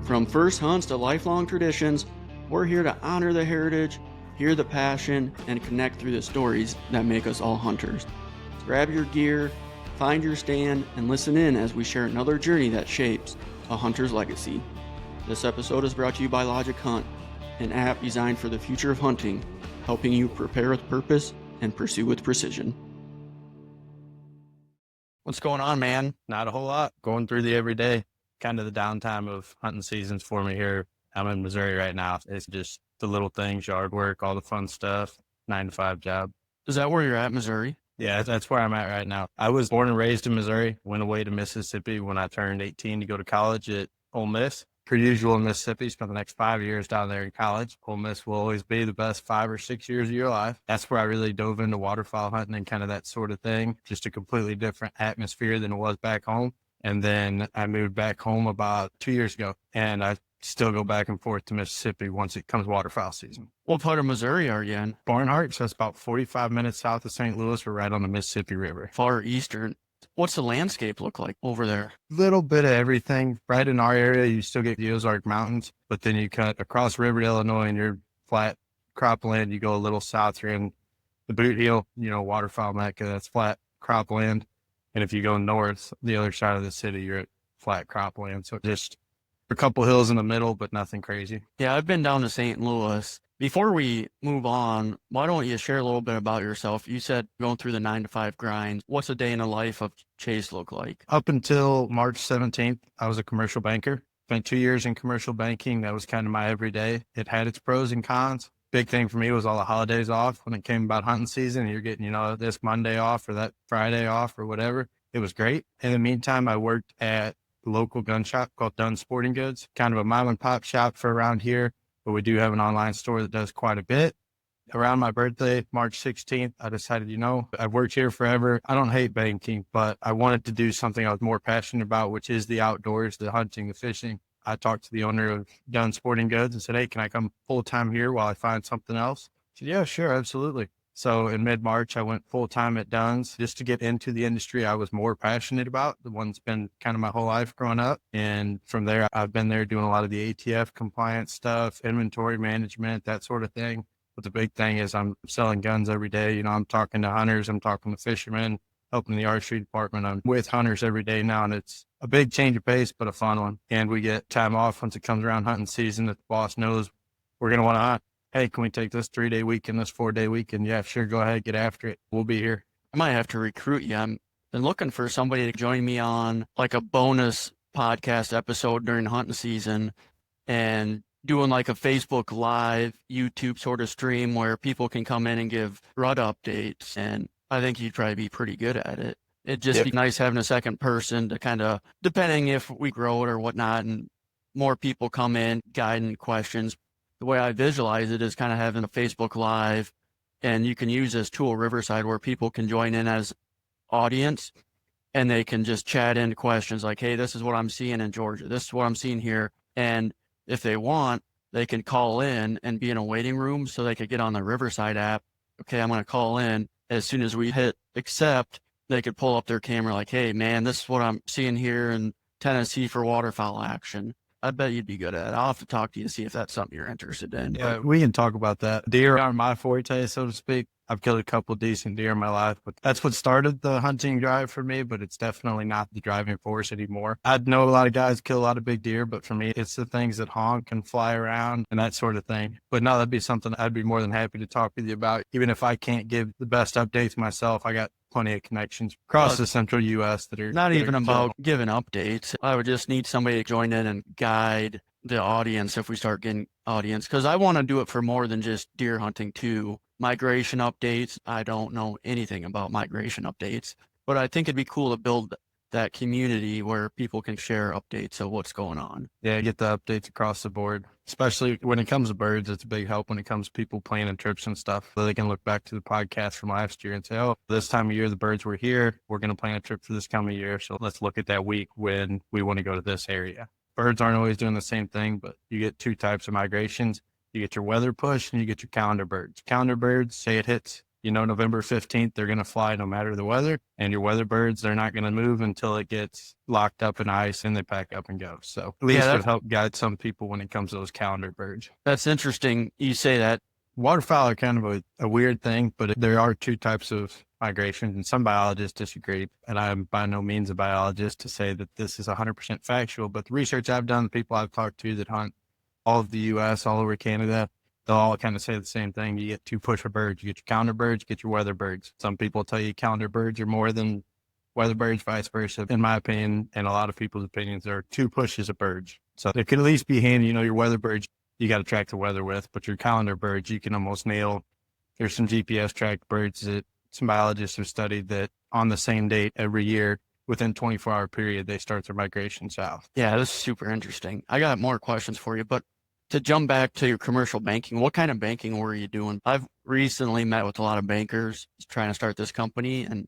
From first hunts to lifelong traditions, we're here to honor the heritage, hear the passion, and connect through the stories that make us all hunters. Grab your gear, find your stand, and listen in as we share another journey that shapes a hunter's legacy. This episode is brought to you by Logic Hunt, an app designed for the future of hunting, helping you prepare with purpose and pursue with precision. What's going on, man? Not a whole lot. Going through the everyday, kind of the downtime of hunting seasons for me here. I'm in Missouri right now. It's just the little things, yard work, all the fun stuff, 9-to-5 job. Is that where you're at, Missouri? Yeah, that's where I'm at right now. I was born and raised in Missouri, went away to Mississippi when I turned 18 to go to college at Ole Miss. Per usual in Mississippi, spent the next 5 years down there in college. Ole Miss will always be the best 5 or 6 years of your life. That's where I really dove into waterfowl hunting and kind of that sort of thing. Just a completely different atmosphere than it was back home. And then I moved back home about 2 years ago, and I still go back and forth to Mississippi once it comes waterfowl season. What part of Missouri are you in? Barnhart, so it's about 45 minutes south of St. Louis. We're right on the Mississippi River. Far eastern. What's the landscape look like over there? Little bit of everything. Right in our area, you still get the Ozark Mountains, but then you cut across River, Illinois, and you're flat cropland. You go a little south, you're in the Boot Heel, waterfowl mecca, that's flat cropland. And if you go north, the other side of the city, you're at flat cropland. So just a couple hills in the middle, but nothing crazy. Yeah, I've been down to St. Louis. Before we move on, why don't you share a little bit about yourself? You said going through the 9-to-5 grind. What's a day in the life of Chase look like? Up until March 17th, I was a commercial banker. Spent 2 years in commercial banking. That was kind of my everyday. It had its pros and cons. Big thing for me was all the holidays off. When it came about hunting season, you're getting, this Monday off or that Friday off or whatever. It was great. In the meantime, I worked at a local gun shop called Dunn Sporting Goods, kind of a mom and pop shop for around here. But we do have an online store that does quite a bit. Around my birthday, March 16th, I decided, I've worked here forever. I don't hate banking, but I wanted to do something I was more passionate about, which is the outdoors, the hunting, the fishing. I talked to the owner of Dunn Sporting Goods and said, hey, can I come full-time here while I find something else? He said, yeah, sure, absolutely. So in mid-March, I went full-time at Dunn's just to get into the industry I was more passionate about, the one that's been kind of my whole life growing up. And from there, I've been there doing a lot of the ATF compliance stuff, inventory management, that sort of thing. But the big thing is I'm selling guns every day. I'm talking to hunters, I'm talking to fishermen, helping the archery department. I'm with hunters every day now, and it's a big change of pace, but a fun one. And we get time off once it comes around hunting season that the boss knows we're going to want to hunt. Hey, can we take this 3-day weekend, this 4-day weekend? Yeah, sure. Go ahead, get after it. We'll be here. I might have to recruit you. I'm been looking for somebody to join me on like a bonus podcast episode during hunting season and doing like a Facebook Live, YouTube sort of stream where people can come in and give rut updates. And I think you'd probably be pretty good at it. It'd just be nice having a second person to kind of, depending if we grow it or whatnot, and more people come in, guiding questions. The way I visualize it is kind of having a Facebook Live, and you can use this tool, Riverside, where people can join in as audience and they can just chat in questions like, hey, this is what I'm seeing in Georgia. This is what I'm seeing here. And if they want, they can call in and be in a waiting room so they could get on the Riverside app. Okay, I'm going to call in. As soon as we hit accept, they could pull up their camera like, hey, man, this is what I'm seeing here in Tennessee for waterfowl action. I bet you'd be good at it. I'll have to talk to you to see if that's something you're interested in. Yeah, we can talk about that. Deer aren't my forte, so to speak. I've killed a couple decent deer in my life, but that's what started the hunting drive for me, but it's definitely not the driving force anymore. I know a lot of guys kill a lot of big deer, but for me, it's the things that honk and fly around and that sort of thing. But no, that'd be something I'd be more than happy to talk with you about. Even if I can't give the best updates myself, I got plenty of connections across the central U.S. that are not even about giving updates. I would just need somebody to join in and guide the audience if we start getting audience, because I want to do it for more than just deer hunting too. Migration updates. I don't know anything about migration updates, but I think it'd be cool to build that community where people can share updates of what's going on. Yeah, get the updates across the board, especially when it comes to birds. It's a big help when it comes to people planning trips and stuff. So they can look back to the podcast from last year and say, oh, this time of year, the birds were here. We're going to plan a trip for this coming year. So let's look at that week when we want to go to this area. Birds aren't always doing the same thing, but you get two types of migrations. You get your weather push and you get your calendar birds. Calendar birds, say it hits November 15th, they're going to fly no matter the weather. And your weather birds, they're not going to move until it gets locked up in ice and they pack up and go. So at least it'll help guide some people when it comes to those calendar birds. That's interesting. You say that. Waterfowl are kind of a weird thing, but there are two types of migration, and some biologists disagree. And I'm by no means a biologist to say that this is 100% factual, but the research I've done, the people I've talked to that hunt all of the U.S., all over Canada, they'll all kind of say the same thing. You get two pusher birds, you get your counter birds, you get your weather birds. Some people tell you counter birds are more than weather birds, vice versa. In my opinion, and a lot of people's opinions, there are two pushes of birds. So it could at least be handy, your weather birds, you got to track the weather with, but your calendar birds, you can almost nail. There's some GPS tracked birds that some biologists have studied that on the same date every year, within 24-hour period, they start their migration south. Yeah, this is super interesting. I got more questions for you, but to jump back to your commercial banking, what kind of banking were you doing? I've recently met with a lot of bankers trying to start this company, and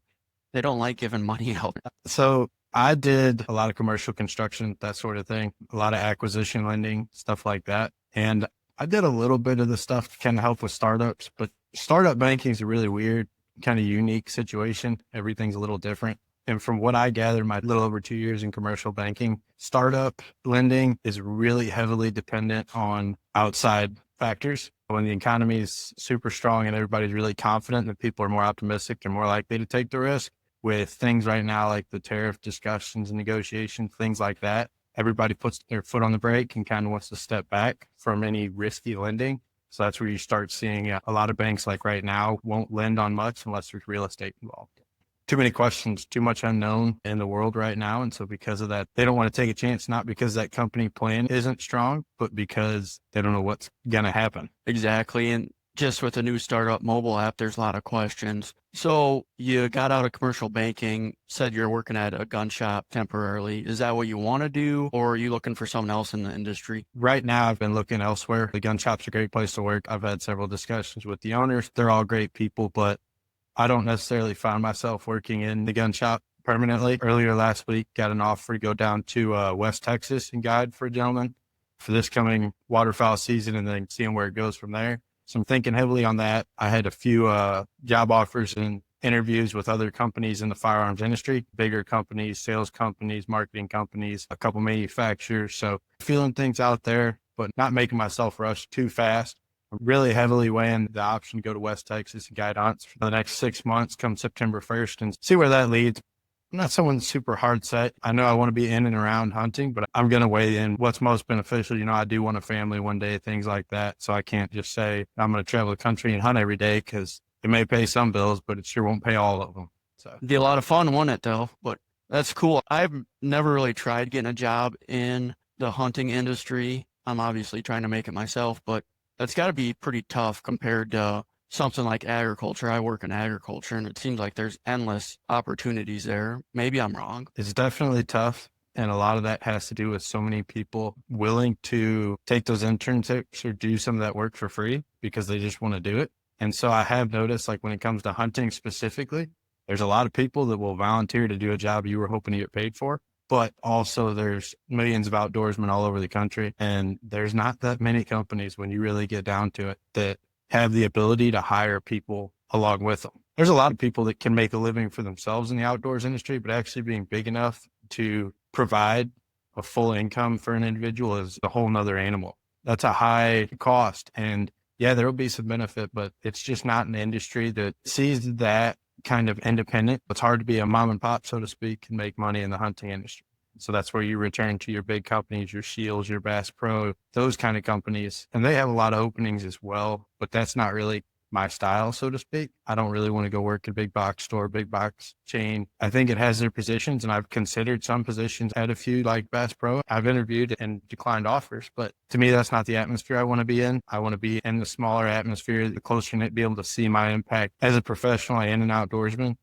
they don't like giving money out. So I did a lot of commercial construction, that sort of thing, a lot of acquisition lending, stuff like that. And I did a little bit of the stuff to kind of help with startups, but startup banking is a really weird, kind of unique situation. Everything's a little different. And from what I gathered, my little over 2 years in commercial banking, startup lending is really heavily dependent on outside factors. When the economy is super strong and everybody's really confident that people are more optimistic, they're more likely to take the risk. With things right now like the tariff discussions and negotiations, things like that, everybody puts their foot on the brake and kind of wants to step back from any risky lending. So that's where you start seeing a lot of banks like right now won't lend on much unless there's real estate involved. Too many questions, too much unknown in the world right now. And so because of that, they don't want to take a chance, not because that company plan isn't strong, but because they don't know what's going to happen. Exactly. And just with a new startup mobile app, there's a lot of questions. So you got out of commercial banking, said you're working at a gun shop temporarily. Is that what you want to do, or are you looking for something else in the industry? Right now, I've been looking elsewhere. The gun shop's a great place to work. I've had several discussions with the owners. They're all great people, but I don't necessarily find myself working in the gun shop permanently. Earlier last week, got an offer to go down to West Texas and guide for a gentleman for this coming waterfowl season and then seeing where it goes from there. So I'm thinking heavily on that. I had a few job offers and interviews with other companies in the firearms industry, bigger companies, sales companies, marketing companies, a couple manufacturers. So feeling things out there, but not making myself rush too fast. I'm really heavily weighing the option to go to West Texas and guide hunts for the next 6 months come September 1st and see where that leads. I'm not someone super hard set. I know I want to be in and around hunting, but I'm going to weigh in what's most beneficial. I do want a family one day, things like that. So I can't just say I'm going to travel the country and hunt every day because it may pay some bills, but it sure won't pay all of them. So It'd be a lot of fun, wouldn't it, though? But that's cool. I've never really tried getting a job in the hunting industry. I'm obviously trying to make it myself, but that's got to be pretty tough compared to something like agriculture. I work in agriculture, and it seems like there's endless opportunities there. Maybe I'm wrong. It's definitely tough. And a lot of that has to do with so many people willing to take those internships or do some of that work for free because they just want to do it. And so I have noticed, like when it comes to hunting specifically, there's a lot of people that will volunteer to do a job you were hoping to get paid for. But also there's millions of outdoorsmen all over the country. And there's not that many companies when you really get down to it that have the ability to hire people along with them. There's a lot of people that can make a living for themselves in the outdoors industry, but actually being big enough to provide a full income for an individual is a whole nother animal. That's a high cost. And yeah, there will be some benefit, but it's just not an industry that sees that kind of independent. It's hard to be a mom and pop, so to speak, and make money in the hunting industry. So that's where you return to your big companies, your Shields, your Bass Pro, those kind of companies. And they have a lot of openings as well, but that's not really my style, so to speak. I don't really want to go work at a big box store, big box chain. I think it has their positions, and I've considered some positions at a few like Bass Pro. I've interviewed and declined offers, but to me, that's not the atmosphere I want to be in. I want to be in the smaller atmosphere, the closer knit, be able to see my impact as a professional and an outdoorsman.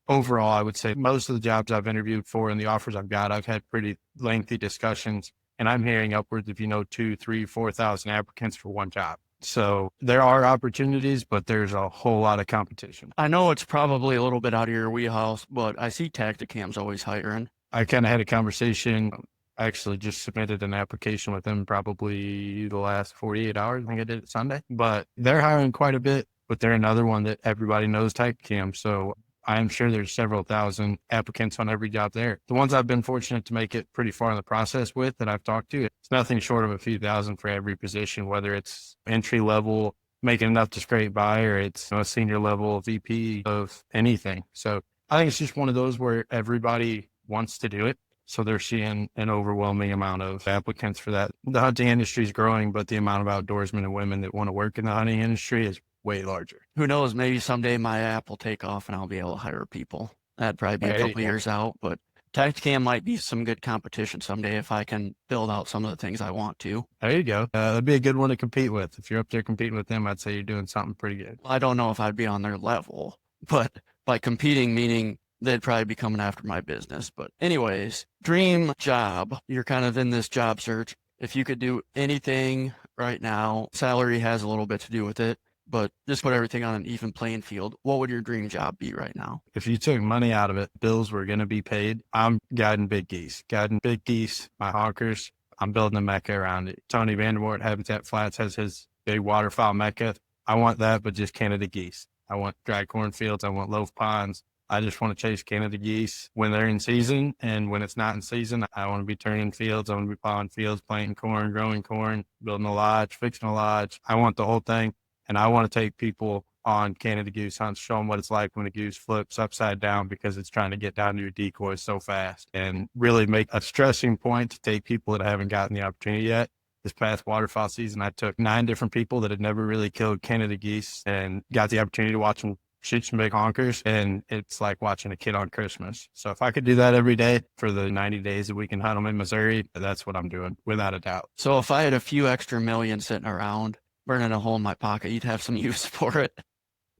Overall, I would say most of the jobs I've interviewed for and the offers I've got, I've had pretty lengthy discussions, and I'm hearing upwards of, 2, 3, 4,000 applicants for one job. So there are opportunities, but there's a whole lot of competition. I know it's probably a little bit out of your wheelhouse, but I see Tacticam's always hiring. I kind of had a conversation. I actually just submitted an application with them probably the last 48 hours. I think I did it Sunday, but they're hiring quite a bit. but they're another one that everybody knows type cam. So I'm sure there's several thousand applicants on every job there. The ones I've been fortunate to make it pretty far in the process with that I've talked to, it's nothing short of a few thousand for every position, whether it's entry level, making enough to scrape by, or it's a senior level VP of anything. So I think it's just one of those where everybody wants to do it. So they're seeing an overwhelming amount of applicants for that. The hunting industry is growing, but the amount of outdoorsmen and women that want to work in the hunting industry is way larger. Who knows? Maybe someday my app will take off and I'll be able to hire people. That'd probably be a couple years out, but Tacticam might be some good competition someday if I can build out some of the things I want to. There you go. That'd be a good one to compete with. If you're up there competing with them, I'd say you're doing something pretty good. I don't know if I'd be on their level, but by competing, meaning they'd probably be coming after my business. But anyways, dream job. You're kind of in this job search. If you could do anything right now, salary has a little bit to do with it, but just put everything on an even playing field. What would your dream job be right now? If you took money out of it, bills were going to be paid. I'm guiding big geese, my honkers. I'm building a mecca around it. Tony Vandermoort at Habitat Flats has his big waterfowl mecca. I want that, but just Canada geese. I want dry cornfields. I want loaf ponds. I just want to chase Canada geese when they're in season, and when it's not in season, I want to be turning fields. I want to be plowing fields, planting corn, growing corn, building a lodge, fixing a lodge. I want the whole thing, and I want to take people on Canada goose hunts, show them what it's like when a goose flips upside down because it's trying to get down to your decoy so fast, and really make a stressing point to take people that haven't gotten the opportunity yet. This past waterfowl season, I took 9 different people that had never really killed Canada geese and got the opportunity to watch them shoot some big honkers, and it's like watching a kid on Christmas. So if I could do that every day for the 90 days that we can hunt them in Missouri, that's what I'm doing, without a doubt. So if I had a few extra million sitting around, burning a hole in my pocket, you'd have some use for it.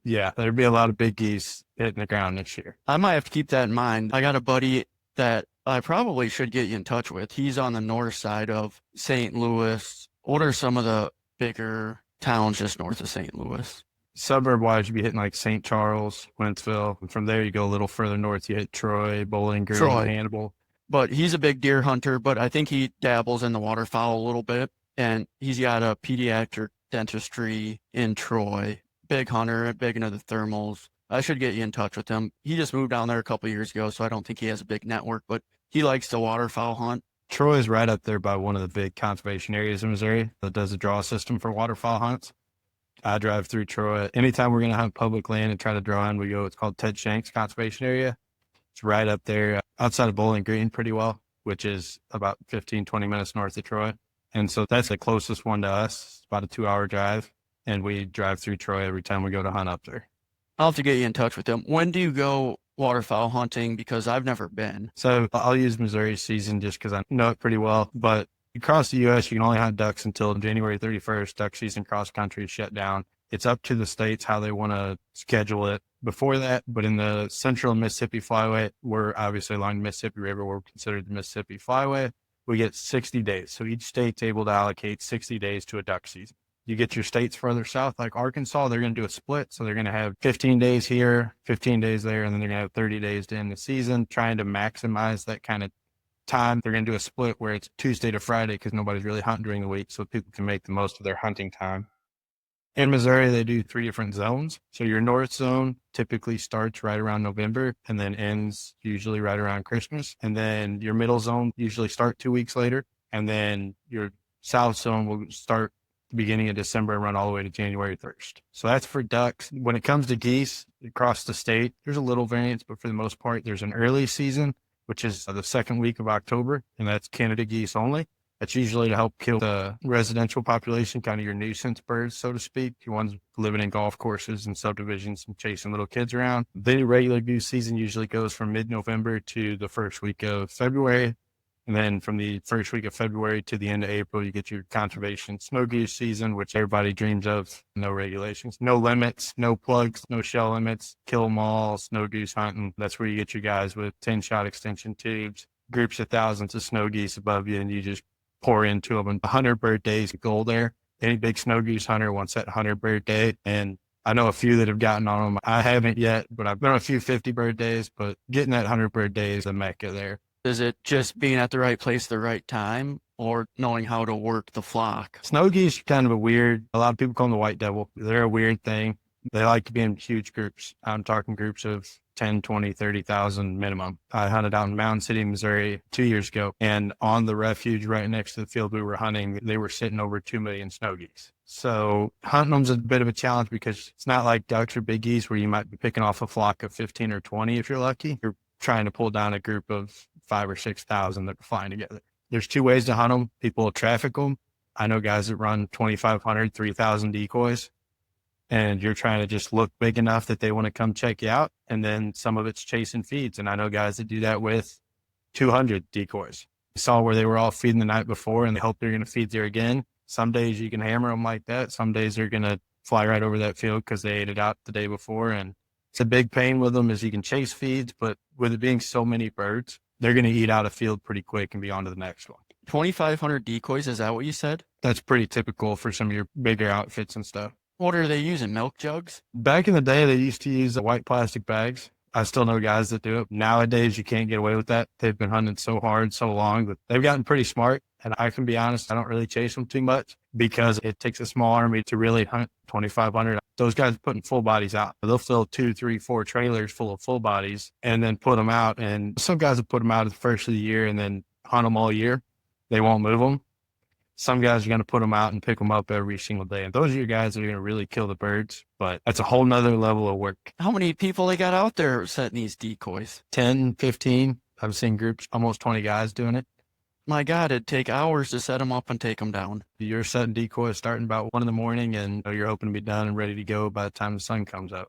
Yeah, there'd be a lot of big geese hitting the ground this year. I might have to keep that in mind. I got a buddy that I probably should get you in touch with. He's on the north side of St. Louis. What are some of the bigger towns just north of St. Louis? Suburb-wise, you'd be hitting like St. Charles, Wentzville. And from there, you go a little further north, you hit Troy, Bowling Green, Hannibal. But he's a big deer hunter, but I think he dabbles in the waterfowl a little bit. And he's got a pediatric dentistry in Troy. Big hunter, big into the thermals. I should get you in touch with him. He just moved down there a couple of years ago, so I don't think he has a big network, but he likes to waterfowl hunt. Troy is right up there by one of the big conservation areas in Missouri that does a draw system for waterfowl hunts. I drive through Troy. Anytime we're going to hunt public land and try to draw in, we go, it's called Ted Shanks Conservation Area. It's right up there outside of Bowling Green pretty well, which is about 15, 20 minutes north of Troy. And so that's the closest one to us. It's about a 2-hour drive. And we drive through Troy every time we go to hunt up there. I'll have to get you in touch with him. When do you go waterfowl hunting? Because I've never been. So I'll use Missouri season just because I know it pretty well. But across the U.S., you can only hunt ducks until January 31st. Duck season cross country is shut down. It's up to the states how they want to schedule it before that. But in the central Mississippi flyway, we're obviously along the Mississippi River. We're considered the Mississippi flyway. We get 60 days. So each state's able to allocate 60 days to a duck season. You get your states further south, like Arkansas, they're going to do a split. So they're going to have 15 days here, 15 days there, and then they're going to have 30 days to end the season, trying to maximize that kind of time. They're going to do a split where it's Tuesday to Friday because nobody's really hunting during the week, so people can make the most of their hunting time. In Missouri, they do 3 different zones. So your north zone typically starts right around November and then ends usually right around Christmas. And then your middle zone usually start 2 weeks later. And then your south zone will start the beginning of December and run all the way to January 1st. So that's for ducks. When it comes to geese across the state, there's a little variance, but for the most part, there's an early season, which is the second week of October, and that's Canada geese only. That's usually to help kill the residential population, kind of your nuisance birds, so to speak, the ones living in golf courses and subdivisions and chasing little kids around. The regular goose season usually goes from mid-November to the first week of February. And then from the first week of February to the end of April, you get your conservation snow goose season, which everybody dreams of. No regulations, no limits, no plugs, no shell limits, kill them all, snow goose hunting. That's where you get your guys with 10-shot extension tubes, groups of thousands of snow geese above you, and you just pour into them. And 100 bird days goal there. Any big snow goose hunter wants that 100 bird day. And I know a few that have gotten on them. I haven't yet, but I've been on a few 50 bird days, but getting that 100 bird day is a mecca there. Is it just being at the right place at the right time or knowing how to work the flock? Snow geese are kind of a lot of people call them the white devil. They're a weird thing. They like to be in huge groups. I'm talking groups of 10, 20, 30,000 minimum. I hunted out in Mountain City, Missouri 2 years ago, and on the refuge right next to the field we were hunting, they were sitting over 2 million snow geese. So hunting them's a bit of a challenge because it's not like ducks or big geese where you might be picking off a flock of 15 or 20 if you're lucky. You're trying to pull down a group of 5 or 6,000 that are flying together. There's two ways to hunt them. People will traffic them. I know guys that run 2,500, 3,000 decoys, and you're trying to just look big enough that they want to come check you out. And then some of it's chasing feeds. And I know guys that do that with 200 decoys. I saw where they were all feeding the night before and they hope they're going to feed there again. Some days you can hammer them like that. Some days they're going to fly right over that field because they ate it out the day before. And it's a big pain with them is you can chase feeds, but with it being so many birds, they're going to eat out a field pretty quick and be on to the next one. 2,500 decoys, is that what you said? That's pretty typical for some of your bigger outfits and stuff. What are they using, milk jugs? Back in the day, they used to use white plastic bags. I still know guys that do it. Nowadays, you can't get away with that. They've been hunting so hard, so long, but they've gotten pretty smart. And I can be honest, I don't really chase them too much because it takes a small army to really hunt 2,500. Those guys are putting full bodies out. They'll fill 2, 3, 4 trailers full of full bodies and then put them out. And some guys will put them out at the first of the year and then hunt them all year. They won't move them. Some guys are going to put them out and pick them up every single day. And those are your guys that are going to really kill the birds. But that's a whole nother level of work. How many people they got out there setting these decoys? 10, 15. I've seen groups, almost 20 guys doing it. My God, it'd take hours to set them up and take them down. You're setting decoys starting about 1 a.m. and you're hoping to be done and ready to go by the time the sun comes up.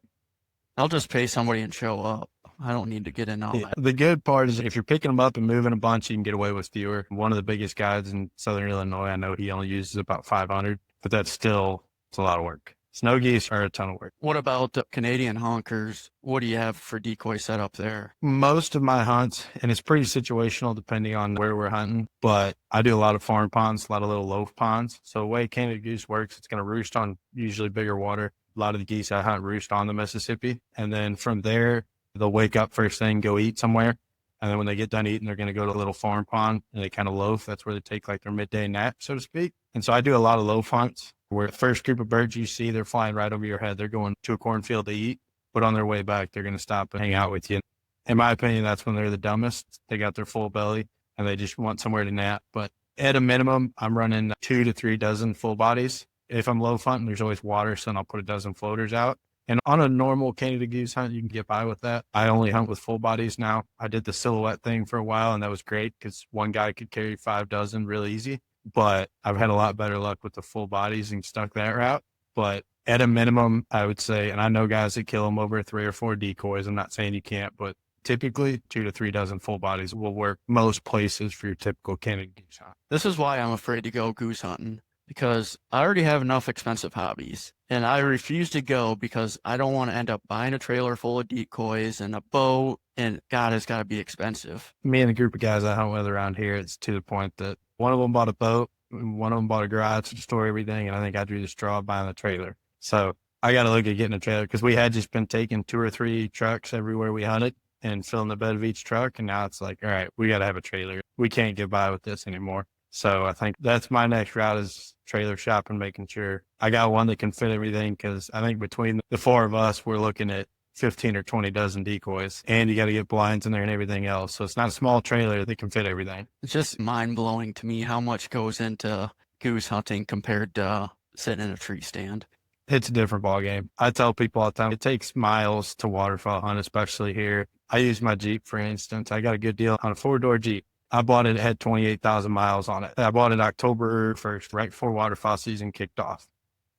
I'll just pay somebody and show up. I don't need to get in all that. The good part is if you're picking them up and moving a bunch, you can get away with fewer. One of the biggest guys in Southern Illinois, I know he only uses about 500, but that's still, it's a lot of work. Snow geese are a ton of work. What about the Canadian honkers? What do you have for decoy set up there? Most of my hunts, and it's pretty situational depending on where we're hunting, but I do a lot of farm ponds, a lot of little loaf ponds. So the way Canada goose works, it's going to roost on usually bigger water. A lot of the geese I hunt roost on the Mississippi. And then from there, they'll wake up first thing, go eat somewhere. And then when they get done eating, they're going to go to a little farm pond and they kind of loaf. That's where they take like their midday nap, so to speak. And so I do a lot of loaf hunts where the first group of birds you see, they're flying right over your head. They're going to a cornfield to eat, but on their way back, they're going to stop and hang out with you. In my opinion, that's when they're the dumbest. They got their full belly and they just want somewhere to nap. But at a minimum, I'm running 2 to 3 dozen full bodies. If I'm loaf hunting, there's always water, so then I'll put a dozen floaters out. And on a normal Canada goose hunt, you can get by with that. I only hunt with full bodies now. I did the silhouette thing for a while, and that was great because one guy could carry 5 dozen real easy. But I've had a lot better luck with the full bodies and stuck that route. But at a minimum, I would say, and I know guys that kill them over 3 or 4 decoys. I'm not saying you can't, but typically 2 to 3 dozen full bodies will work most places for your typical Canada goose hunt. This is why I'm afraid to go goose hunting, because I already have enough expensive hobbies. And I refuse to go because I don't want to end up buying a trailer full of decoys and a boat. And God, it's got to be expensive. Me and a group of guys I hunt with around here, it's to the point that one of them bought a boat, one of them bought a garage to store everything, and I think I drew the straw buying a trailer. So I got to look at getting a trailer because we had just been taking 2 or 3 trucks everywhere we hunted and filling the bed of each truck. And now it's like, all right, we got to have a trailer. We can't get by with this anymore. So I think that's my next route is trailer shopping, making sure I got one that can fit everything. Cause I think between the 4 of us, we're looking at 15 or 20 dozen decoys and you got to get blinds in there and everything else. So it's not a small trailer that can fit everything. It's just mind blowing to me how much goes into goose hunting compared to sitting in a tree stand. It's a different ballgame. I tell people all the time, it takes miles to waterfowl hunt, especially here. I use my Jeep, for instance. I got a good deal on a 4-door Jeep. I bought it, it had 28,000 miles on it. I bought it October 1st, right before waterfowl season kicked off.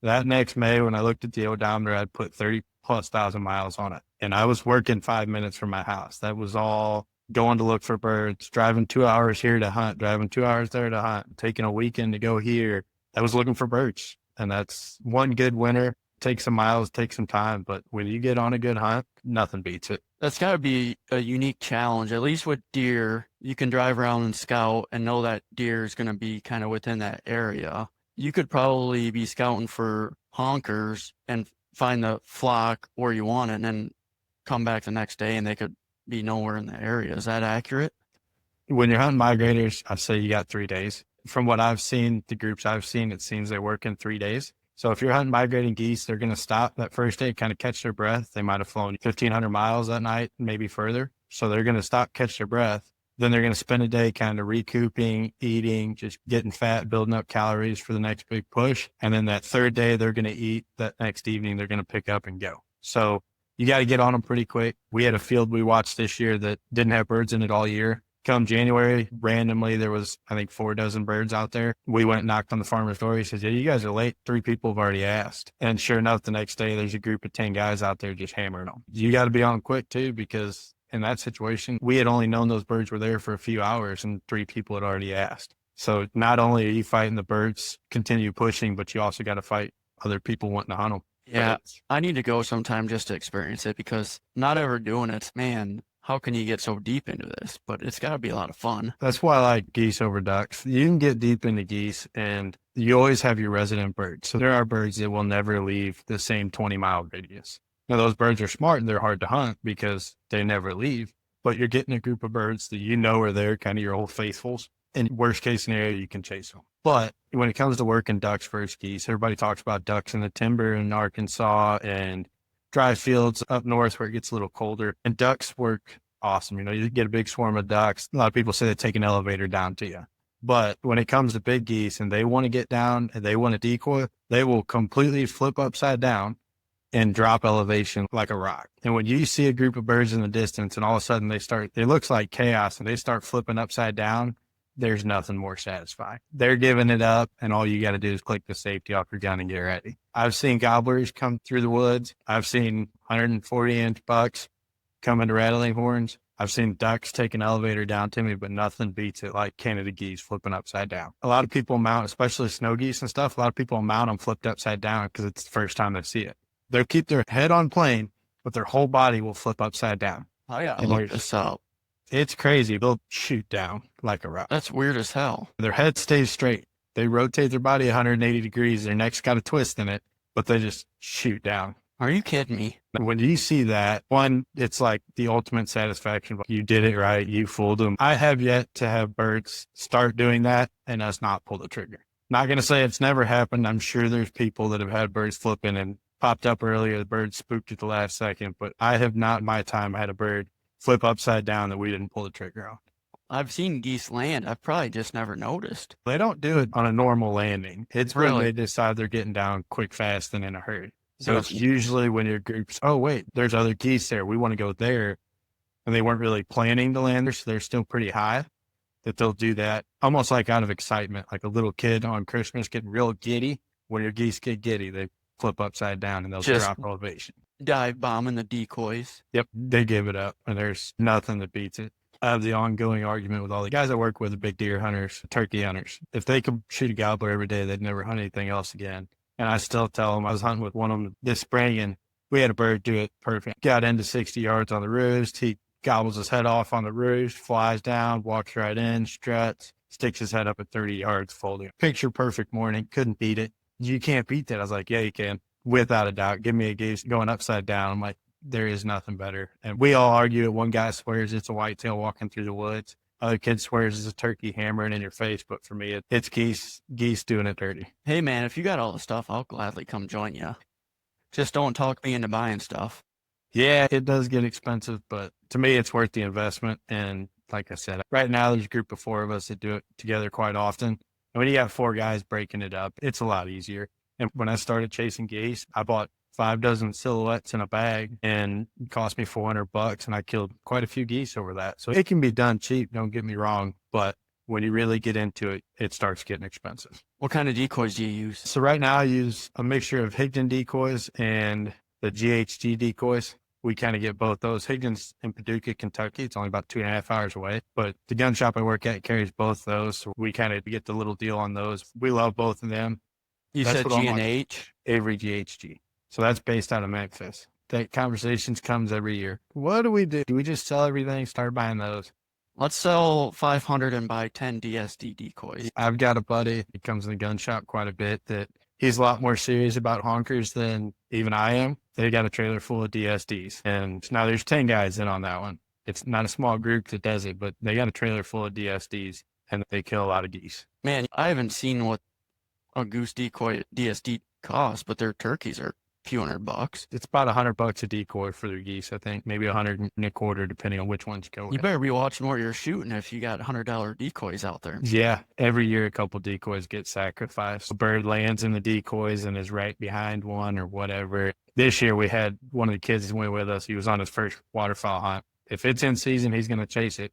That next May, when I looked at the odometer, I'd put 30,000+ miles on it. And I was working 5 minutes from my house. That was all going to look for birds, driving 2 hours here to hunt, driving 2 hours there to hunt, taking a weekend to go here. I was looking for birds. And that's one good winter. Take some miles, take some time. But when you get on a good hunt, nothing beats it. That's got to be a unique challenge. At least with deer, you can drive around and scout and know that deer is going to be kind of within that area. You could probably be scouting for honkers and find the flock where you want it and then come back the next day and they could be nowhere in the area. Is that accurate? When you're hunting migrators, I say you got 3 days. From what I've seen, the groups I've seen, it seems they work in 3 days. So if you're hunting migrating geese, they're going to stop that first day, kind of catch their breath. They might have flown 1,500 miles that night, maybe further. So they're going to stop, catch their breath. Then they're going to spend a day kind of recouping, eating, just getting fat, building up calories for the next big push. And then that third day, they're going to eat. That next evening, they're going to pick up and go. So you got to get on them pretty quick. We had a field we watched this year that didn't have birds in it all year. Come January, randomly, there was, I think, 4 dozen birds out there. We went and knocked on the farmer's door. He says, yeah, you guys are late. 3 people have already asked. And sure enough, the next day, there's a group of 10 guys out there just hammering them. You got to be on quick, too, because in that situation, we had only known those birds were there for a few hours and 3 people had already asked. So not only are you fighting the birds, continue pushing, but you also got to fight other people wanting to hunt them. Yeah, I need to go sometime just to experience it because not ever doing it, man. How can you get so deep into this? But it's got to be a lot of fun. That's why I like geese over ducks. You can get deep into geese and you always have your resident birds. So there are birds that will never leave the same 20-mile radius. Now, those birds are smart and they're hard to hunt because they never leave. But you're getting a group of birds that you know are there, kind of your old faithfuls. In worst case scenario, you can chase them. But when it comes to working ducks versus geese, everybody talks about ducks in the timber in Arkansas and dry fields up north where it gets a little colder. And ducks work awesome. You know, you get a big swarm of ducks. A lot of people say they take an elevator down to you. But when it comes to big geese and they want to get down and they want to decoy, they will completely flip upside down and drop elevation like a rock. And when you see a group of birds in the distance and all of a sudden it looks like chaos and they start flipping upside down, there's nothing more satisfying. They're giving it up and all you got to do is click the safety off your gun and get ready. I've seen gobblers come through the woods. I've seen 140-inch bucks come into rattling horns. I've seen ducks take an elevator down to me, but nothing beats it like Canada geese flipping upside down. A lot of people mount, especially snow geese and stuff, a lot of people mount them flipped upside down because it's the first time they see it. They'll keep their head on plane, but their whole body will flip upside down. Oh, yeah. Look this up. It's crazy. They'll shoot down like a rock. That's weird as hell. Their head stays straight. They rotate their body 180 degrees. Their neck's got a twist in it, but they just shoot down. Are you kidding me? When you see that, one, it's like the ultimate satisfaction. You did it right. You fooled them. I have yet to have birds start doing that and us not pull the trigger. Not going to say it's never happened. I'm sure there's people that have had birds flipping and popped up earlier. The bird spooked at the last second, but I have not in my time had a bird flip upside down that we didn't pull the trigger on. I've seen geese land. I've probably just never noticed. They don't do it on a normal landing. It's when Really? they decide they're getting down quick, fast, and in a hurry. So it's usually when your group's, oh, wait, there's other geese there. We want to go there. And they weren't really planning to land there, so they're still pretty high, that they'll do that almost like out of excitement, like a little kid on Christmas getting real giddy. When your geese get giddy, they flip upside down and they'll Just drop elevation. dive bombing the decoys. Yep, they give it up, and there's nothing that beats it. I have the ongoing argument with all the guys I work with, the big deer hunters, turkey hunters. If they could shoot a gobbler every day, they'd never hunt anything else again. And I still tell them, I was hunting with one of them this spring, and we had a bird do it perfect. Got into 60 yards on the roost. He gobbles his head off on the roost, flies down, walks right in, struts, sticks his head up at 30 yards, folding. Picture perfect morning. Couldn't beat it. You can't beat that. I was like, yeah, you can. Without a doubt. Give me a geese going upside down. I'm like, there is nothing better. And we all argue it. One guy swears it's a whitetail walking through the woods. Other kid swears it's a turkey hammering in your face. But for me, it's geese doing it dirty. Hey, man, if you got all the stuff, I'll gladly come join you. Just don't talk me into buying stuff. Yeah, it does get expensive, but to me, it's worth the investment. And like I said, right now, there's a group of 4 of us that do it together quite often. And when you have 4 guys breaking it up, it's a lot easier. And when I started chasing geese, I bought 5 dozen silhouettes in a bag and it cost me $400, and I killed quite a few geese over that. So it can be done cheap, don't get me wrong, but when you really get into it, it starts getting expensive. What kind of decoys do you use? So right now I use a mixture of Higdon decoys and the GHG decoys. We kind of get both those. Higdon's in Paducah, Kentucky. It's only about 2.5 hours away, but the gun shop I work at carries both those. So we kind of get the little deal on those. We love both of them. You That's said what I'm on. G&H? Avery GHG. So that's based out of Memphis. That conversations comes every year. What do we do? Do we just sell everything, start buying those? Let's sell 500 and buy 10 DSD decoys. I've got a buddy, he comes in the gun shop quite a bit, that he's a lot more serious about honkers than even I am. They got a trailer full of DSDs. And now there's 10 guys in on that one. It's not a small group that does it, but they got a trailer full of DSDs and they kill a lot of geese. Man, I haven't seen what a goose decoy DSD cost, but their turkeys are a few $100. It's about $100 a decoy for their geese, I think. Maybe 125, depending on which ones you go with. You better be watching what you're shooting if you got $100 decoys out there. Yeah, every year a couple decoys get sacrificed. A bird lands in the decoys and is right behind one or whatever. This year we had one of the kids that went with us. He was on his first waterfowl hunt. If it's in season, he's going to chase it.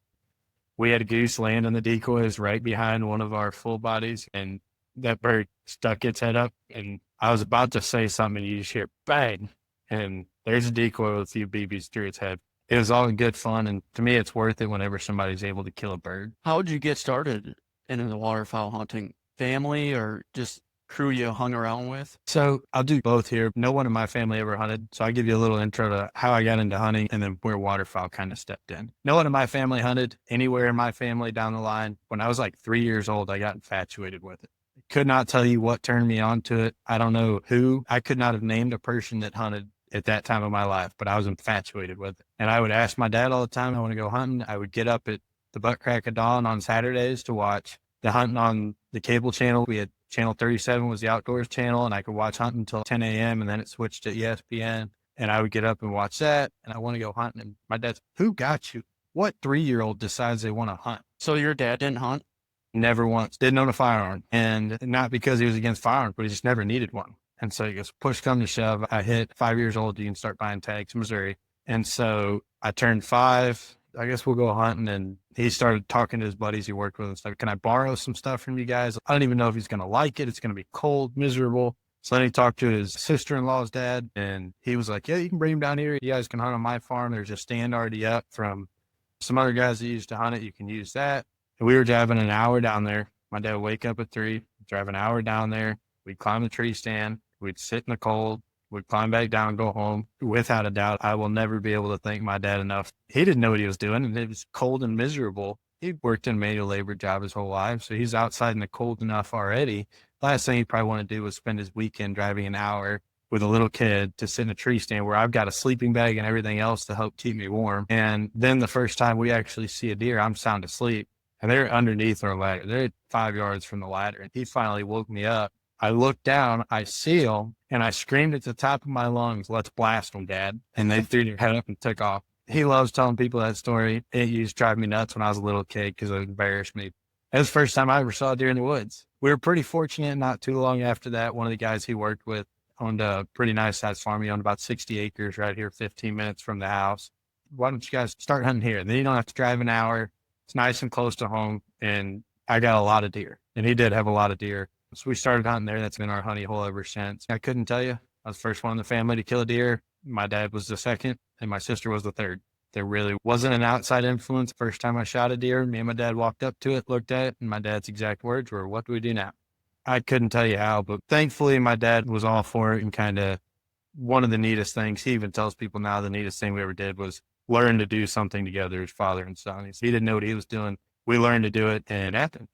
We had a goose land in the decoys right behind one of our full bodies, and that bird stuck its head up, and I was about to say something, and you just hear bang, and there's a decoy with a few BBs through its head. It was all good fun, and to me, it's worth it whenever somebody's able to kill a bird. How did you get started into the waterfowl hunting? Family or just crew you hung around with? So I'll do both here. No one in my family ever hunted, so I'll give you a little intro to how I got into hunting and then where waterfowl kind of stepped in. No one in my family hunted anywhere in my family down the line. When I was like 3 years old, I got infatuated with it. Could not tell you what turned me on to it. I don't know who. I could not have named a person that hunted at that time of my life, but I was infatuated with it. And I would ask my dad all the time, I want to go hunting. I would get up at the butt crack of dawn on Saturdays to watch the hunting on the cable channel. We had channel 37 was the outdoors channel, and I could watch hunting until 10 a.m. and then it switched to ESPN. And I would get up and watch that, and I want to go hunting. And my dad's, who got you? What 3-year-old decides they want to hunt? So your dad didn't hunt? Never once. Didn't own a firearm. And not because he was against firearms, but he just never needed one. And so he goes, push come to shove. I hit 5 years old. You can start buying tags in Missouri. And so I turned 5. I guess we'll go hunting. And he started talking to his buddies he worked with and stuff. Can I borrow some stuff from you guys? I don't even know if he's going to like it. It's going to be cold, miserable. So then he talked to his sister-in-law's dad, and he was like, yeah, you can bring him down here. You guys can hunt on my farm. There's a stand already up from some other guys that used to hunt it. You can use that. And we were driving an hour down there. My dad would wake up at 3, drive an hour down there. We'd climb the tree stand. We'd sit in the cold. We'd climb back down, go home. Without a doubt, I will never be able to thank my dad enough. He didn't know what he was doing, and it was cold and miserable. He worked in a manual labor job his whole life, so he's outside in the cold enough already. Last thing he probably want to do was spend his weekend driving an hour with a little kid to sit in a tree stand where I've got a sleeping bag and everything else to help keep me warm. And then the first time we actually see a deer, I'm sound asleep. And they're underneath our ladder. They're 5 yards from the ladder. And he finally woke me up. I looked down, I see him, and I screamed at the top of my lungs, let's blast them, Dad. And they threw their head up and took off. He loves telling people that story. It used to drive me nuts when I was a little kid because it embarrassed me. It was the first time I ever saw a deer in the woods. We were pretty fortunate. Not too long after that, one of the guys he worked with owned a pretty nice sized farm. He owned about 60 acres right here, 15 minutes from the house. Why don't you guys start hunting here? Then you don't have to drive an hour. It's nice and close to home, and I got a lot of deer, and he did have a lot of deer. So we started hunting there. That's been our honey hole ever since. I couldn't tell you. I was the first one in the family to kill a deer. My dad was the second, and my sister was the third. There really wasn't an outside influence. First time I shot a deer, me and my dad walked up to it, looked at it, and my dad's exact words were, what do we do now? I couldn't tell you how, but thankfully my dad was all for it, and kind of one of the neatest things, he even tells people now the neatest thing we ever did was learn to do something together as father and son. He didn't know what he was doing. We learned to do it, and it happened.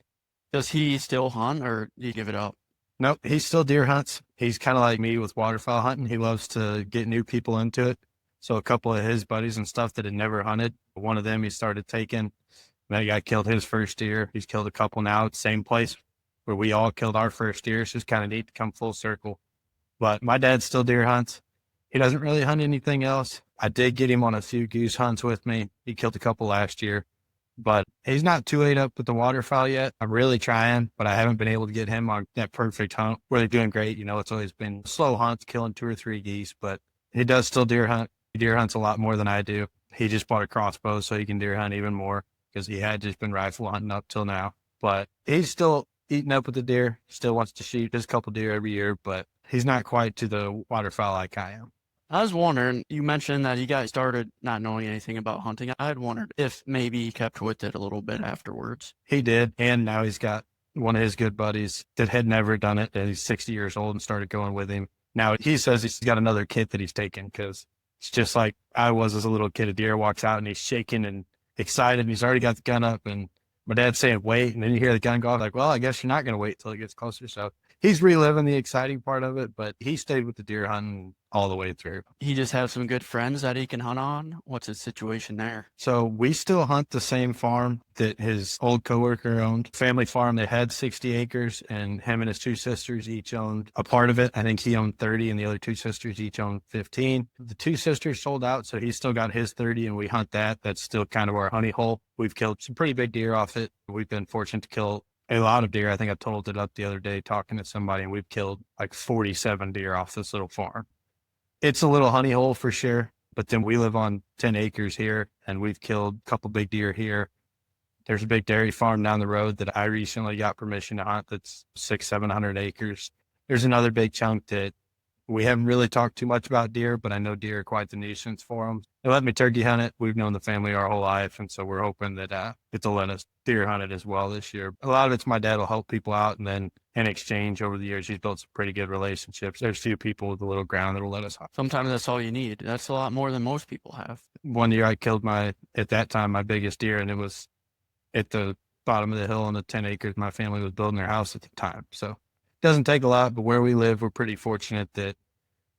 Does he still hunt, or do you give it up? Nope, he still deer hunts. He's kind of like me with waterfowl hunting. He loves to get new people into it. So a couple of his buddies and stuff that had never hunted, one of them he started taking. That guy killed his first deer. He's killed a couple now at the same place where we all killed our first deer. So it's kind of neat to come full circle. But my dad still deer hunts. He doesn't really hunt anything else. I did get him on a few goose hunts with me. He killed a couple last year. But he's not too laid up with the waterfowl yet. I'm really trying, but I haven't been able to get him on that perfect hunt where they're doing great. You know, it's always been slow hunts, killing 2 or 3 geese, but he does still deer hunt. He deer hunts a lot more than I do. He just bought a crossbow so he can deer hunt even more because he had just been rifle hunting up till now. But he's still eating up with the deer, still wants to shoot just a couple deer every year, but he's not quite to the waterfowl like I am. I was wondering, you mentioned that you guys started not knowing anything about hunting. I had wondered if maybe he kept with it a little bit afterwards. He did, and now he's got one of his good buddies that had never done it, and he's 60 years old and started going with him. Now he says he's got another kit that he's taken because it's just like I was as a little kid. A deer walks out and he's shaking and excited, and he's already got the gun up, and my dad's saying, wait, and then you hear the gun go off, like, well, I guess you're not going to wait till it gets closer. So he's reliving the exciting part of it, but he stayed with the deer hunting all the way through. He just has some good friends that he can hunt on. What's his situation there? So we still hunt the same farm that his old coworker owned. Family farm that had 60 acres, and him and his two sisters each owned a part of it. I think he owned 30 and the other two sisters each owned 15. The two sisters sold out, so he's still got his 30 and we hunt that. That's still kind of our honey hole. We've killed some pretty big deer off it. We've been fortunate to kill a lot of deer. I think I totaled it up the other day talking to somebody, and we've killed like 47 deer off this little farm. It's a little honey hole for sure, but then we live on 10 acres here, and we've killed a couple big deer here. There's a big dairy farm down the road that I recently got permission to hunt that's 600-700 acres. There's another big chunk that we haven't really talked too much about deer, but I know deer are quite the nuisance for them. They let me turkey hunt it. We've known the family our whole life, and so we're hoping that they'll let us deer hunt it as well this year. A lot of it's my dad will help people out, and then in exchange over the years, he's built some pretty good relationships. There's a few people with a little ground that will let us hunt. Sometimes that's all you need. That's a lot more than most people have. One year I killed at that time, my biggest deer, and it was at the bottom of the hill on the 10 acres my family was building their house at the time. So it doesn't take a lot, but where we live, we're pretty fortunate that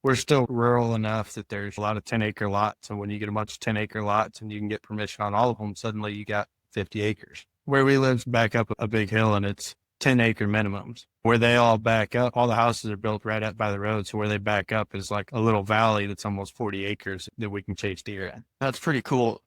we're still rural enough that there's a lot of 10-acre lots. So when you get a bunch of 10-acre lots and you can get permission on all of them, suddenly you got 50 acres. Where we live is back up a big hill, and it's 10-acre minimums. Where they all back up, all the houses are built right up by the road. So where they back up is like a little valley that's almost 40 acres that we can chase deer in. That's pretty cool.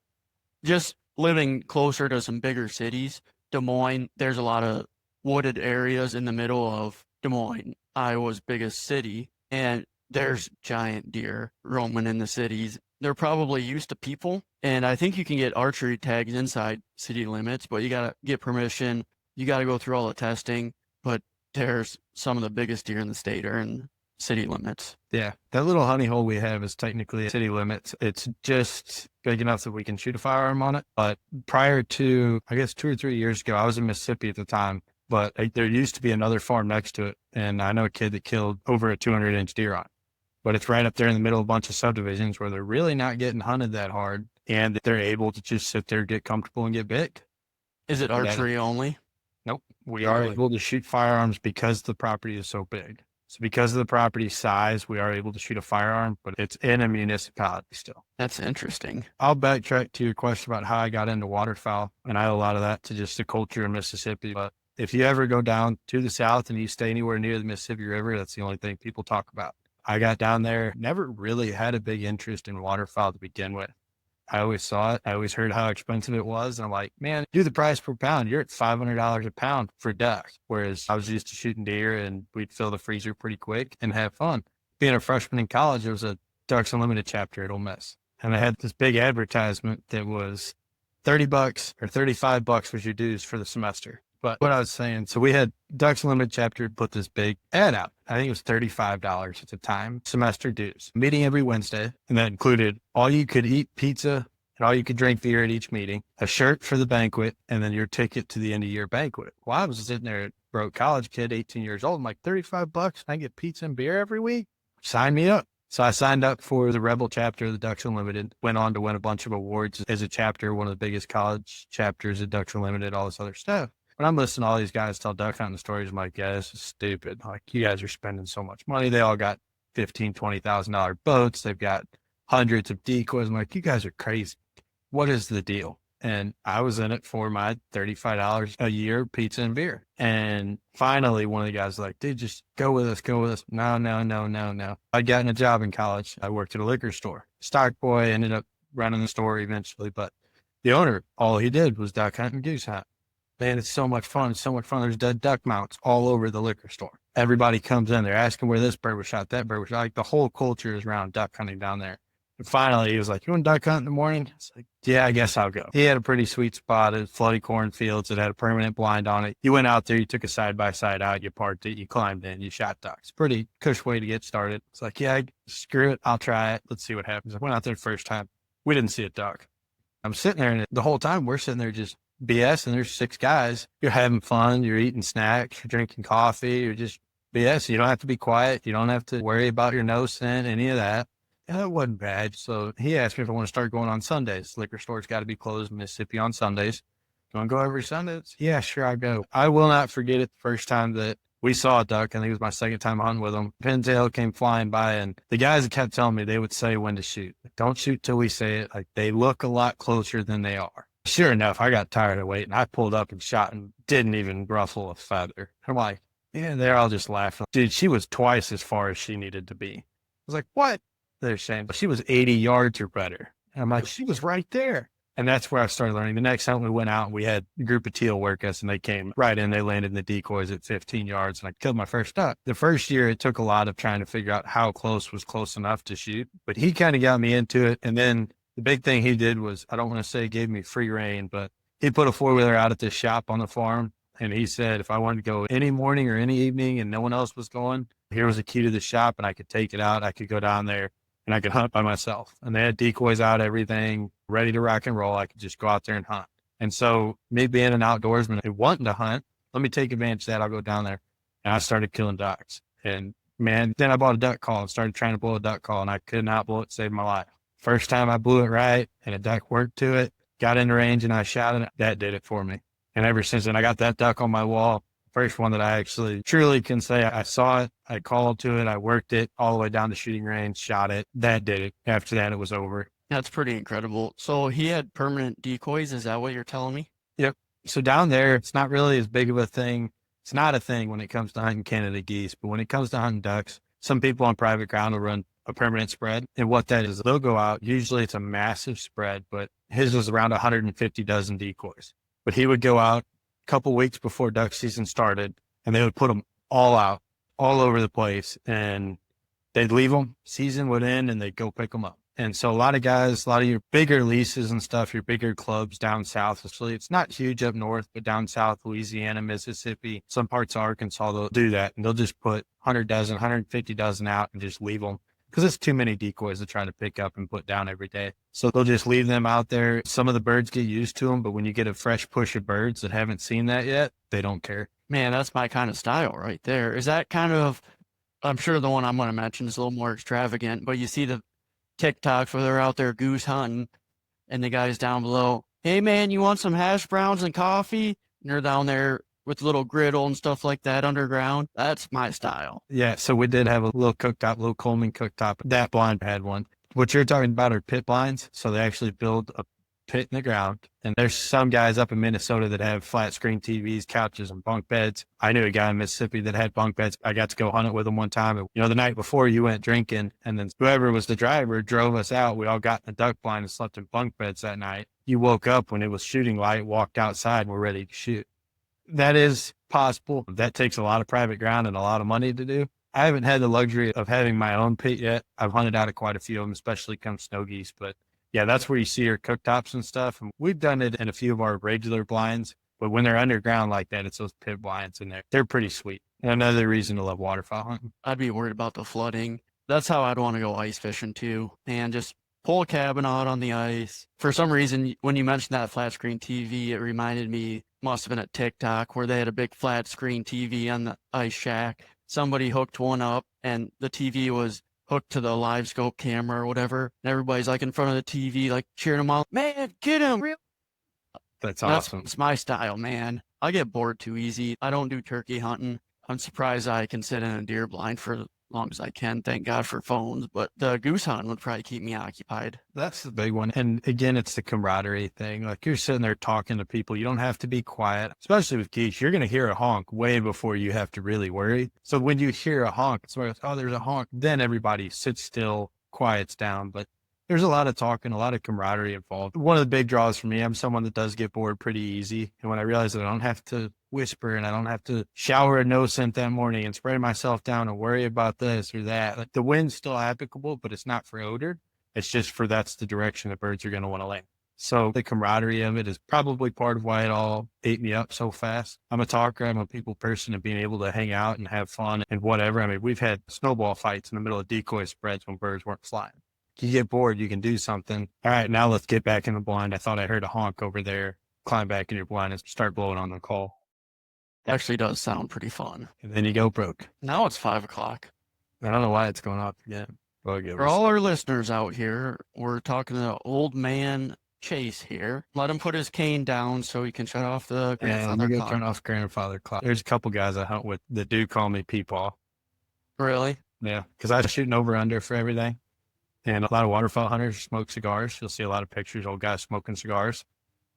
Just living closer to some bigger cities, Des Moines, there's a lot of wooded areas in the middle of Des Moines, Iowa's biggest city, and there's giant deer roaming in the cities. They're probably used to people, and I think you can get archery tags inside city limits, but you got to get permission. You got to go through all the testing, but there's some of the biggest deer in the state are in city limits. Yeah, that little honey hole we have is technically city limits. It's just big enough that we can shoot a firearm on it. But prior to, I guess 2 or 3 years ago, I was in Mississippi at the time, but there used to be another farm next to it, and I know a kid that killed over a 200-inch deer on it. But it's right up there in the middle of a bunch of subdivisions where they're really not getting hunted that hard, and they're able to just sit there, get comfortable, and get big. Is it archery only? Nope. We are able to shoot firearms because the property is so big. So because of the property size, we are able to shoot a firearm, but it's in a municipality still. That's interesting. I'll backtrack to your question about how I got into waterfowl, and I owe a lot of that to just the culture in Mississippi. But if you ever go down to the south and you stay anywhere near the Mississippi River, that's the only thing people talk about. I got down there, never really had a big interest in waterfowl to begin with. I always saw it. I always heard how expensive it was. And I'm like, man, do the price per pound. You're at $500 a pound for duck. Whereas I was used to shooting deer, and we'd fill the freezer pretty quick and have fun. Being a freshman in college, there was a Ducks Unlimited chapter at Ole Miss. And I had this big advertisement that was $30 or $35 was your dues for the semester. But what I was saying, so we had Ducks Unlimited chapter put this big ad out. I think it was $35 at the time, semester dues. Meeting every Wednesday, and that included all you could eat pizza and all you could drink beer at each meeting, a shirt for the banquet, and then your ticket to the end of year banquet. Well, I was sitting there, broke college kid, 18 years old. I'm like, $35, and I get pizza and beer every week? Sign me up. So I signed up for the Rebel chapter of the Ducks Unlimited, went on to win a bunch of awards as a chapter, one of the biggest college chapters at Ducks Unlimited, all this other stuff. When I'm listening to all these guys tell duck hunting stories, I'm like, yeah, this is stupid. Like, you guys are spending so much money. They all got $15,000, $20,000 boats. They've got hundreds of decoys. I'm like, you guys are crazy. What is the deal? And I was in it for my $35 a year pizza and beer. And finally, one of the guys was like, dude, just go with us, go with us. No. I'd gotten a job in college. I worked at a liquor store. Stock boy, ended up running the store eventually. But the owner, all he did was duck hunt and goose hunt. Man, it's so much fun. It's so much fun. There's dead duck mounts all over the liquor store. Everybody comes in. They're asking where this bird was shot, that bird was shot. Like, the whole culture is around duck hunting down there. And finally, he was like, you want to duck hunt in the morning? I was like, yeah, I guess I'll go. He had a pretty sweet spot at flooded cornfields that had a permanent blind on it. You went out there, you took a side-by-side out, you parked it, you climbed in, you shot ducks. Pretty cush way to get started. It's like, yeah, screw it. I'll try it. Let's see what happens. I went out there the first time. We didn't see a duck. I'm sitting there, and the whole time we're sitting there just BS, and there's 6 guys. You're having fun. You're eating snacks. You're drinking coffee. You're just BS. You don't have to be quiet. You don't have to worry about your nose scent, any of that. Yeah, it wasn't bad. So he asked me if I want to start going on Sundays. Liquor store's got to be closed in Mississippi on Sundays. You want to go every Sunday? Yeah, sure, I'll go. I will not forget it the first time that We saw a duck. I think it was my second time hunting with them. Pintail came flying by, and the guys kept telling me they would say when to shoot. Like, don't shoot till we say it. Like, they look a lot closer than they are. Sure enough, I got tired of waiting. I pulled up and shot and didn't even ruffle a feather. I'm like, yeah, they're all just laughing. Dude, she was twice as far as she needed to be. I was like, what? They're saying, but she was 80 yards or better. And I'm like, she was right there. And that's where I started learning. The next time we went out, we had a group of teal work us, and they came right in. They landed in the decoys at 15 yards, and I killed my first duck. The first year, it took a lot of trying to figure out how close was close enough to shoot. But he kind of got me into it. And then the big thing he did was, I don't want to say he gave me free rein, but he put a four-wheeler out at this shop on the farm. And he said, if I wanted to go any morning or any evening and no one else was going, here was a key to the shop, and I could take it out. I could go down there and I could hunt by myself. And they had decoys out, everything ready to rock and roll. I could just go out there and hunt. And so me being an outdoorsman and wanting to hunt, let me take advantage of that. I'll go down there. And I started killing ducks. And man, then I bought a duck call and started trying to blow a duck call, and I could not blow it to save my life. First time I blew it right and a duck worked to it, got in the range and I shot it. That did it for me. And ever since then, I got that duck on my wall. First one that I actually truly can say I saw it, I called to it, I worked it all the way down the shooting range, shot it. That did it. After that, it was over. That's pretty incredible. So he had permanent decoys. Is that what you're telling me? Yep. So down there, it's not really as big of a thing. It's not a thing when it comes to hunting Canada geese, but when it comes to hunting ducks, some people on private ground will run a permanent spread. And what that is, they'll go out. Usually it's a massive spread, but his was around 150 dozen decoys. But he would go out a couple weeks before duck season started, and they would put them all out, all over the place, and they'd leave them. Season would end, and they'd go pick them up. And so a lot of guys, a lot of your bigger leases and stuff, your bigger clubs down south, it's not huge up north, but down south, Louisiana, Mississippi, some parts of Arkansas, they'll do that. And they'll just put 100 dozen, 150 dozen out and just leave them, because it's too many decoys to try to pick up and put down every day. So they'll just leave them out there. Some of the birds get used to them, but when you get a fresh push of birds that haven't seen that yet, they don't care. Man, that's my kind of style right there. Is that kind of, I'm sure the one I'm going to mention is a little more extravagant, but you see the TikToks where they're out there goose hunting and the guys down below, hey man, you want some hash browns and coffee? And they're down there with little griddle and stuff like that underground. That's my style. Yeah, so we did have a little cooktop, little Coleman cooktop. That blind had one. What you're talking about are pit blinds. So they actually build a pit in the ground. And there's some guys up in Minnesota that have flat screen TVs, couches, and bunk beds. I knew a guy in Mississippi that had bunk beds. I got to go hunt it with him one time. And, the night before you went drinking, and then whoever was the driver drove us out. We all got in the duck blind and slept in bunk beds that night. You woke up when it was shooting light, walked outside, and we're ready to shoot. That is possible. That takes a lot of private ground and a lot of money to do. I haven't had the luxury of having my own pit yet. I've hunted out of quite a few of them, especially come snow geese. But yeah, that's where you see your cooktops and stuff. And we've done it in a few of our regular blinds, but when they're underground like that, it's those pit blinds, and they're pretty sweet. And another reason to love waterfowl hunting. I'd be worried about the flooding. That's how I'd want to go ice fishing too. And just pull a cabin out on the ice. For some reason, when you mentioned that flat screen TV, it reminded me, must have been a TikTok where they had a big flat screen TV on the ice shack. Somebody hooked one up and the TV was hooked to the live scope camera or whatever. And everybody's like in front of the TV, like cheering them on. Man, get him. That's awesome. That's my style, man. I get bored too easy. I don't do turkey hunting. I'm surprised I can sit in a deer blind for as long as I can. Thank God for phones. But the goose hunting would probably keep me occupied. That's the big one. And again, it's the camaraderie thing. Like, you're sitting there talking to people. You don't have to be quiet, especially with geese. You're going to hear a honk way before you have to really worry. So when you hear a honk, somebody goes, oh, there's a honk. Then everybody sits still, quiets down. But there's a lot of talking, a lot of camaraderie involved. One of the big draws for me, I'm someone that does get bored pretty easy. And when I realize that I don't have to whisper and I don't have to shower a no scent that morning and spray myself down and worry about this or that, like, the wind's still applicable, but it's not for odor. It's just for that's the direction the birds are going to want to land. So the camaraderie of it is probably part of why it all ate me up so fast. I'm a talker. I'm a people person, and being able to hang out and have fun and whatever. I mean, we've had snowball fights in the middle of decoy spreads when birds weren't flying. You get bored, you can do something. All right, now let's get back in the blind. I thought I heard a honk over there. Climb back in your blind and start blowing on the call. Actually does sound pretty fun. And then you go broke. Now it's 5 o'clock. I don't know why it's going off again. For all our listeners out here, we're talking to old man Chase here. Let him put his cane down so he can shut off the Yeah, let me grandfather go clock. turn off grandfather clock. There's a couple guys I hunt with that do call me Peepaw. Really? Yeah, because I shoot an over under for everything. And a lot of waterfowl hunters smoke cigars. You'll see a lot of pictures, old guys smoking cigars.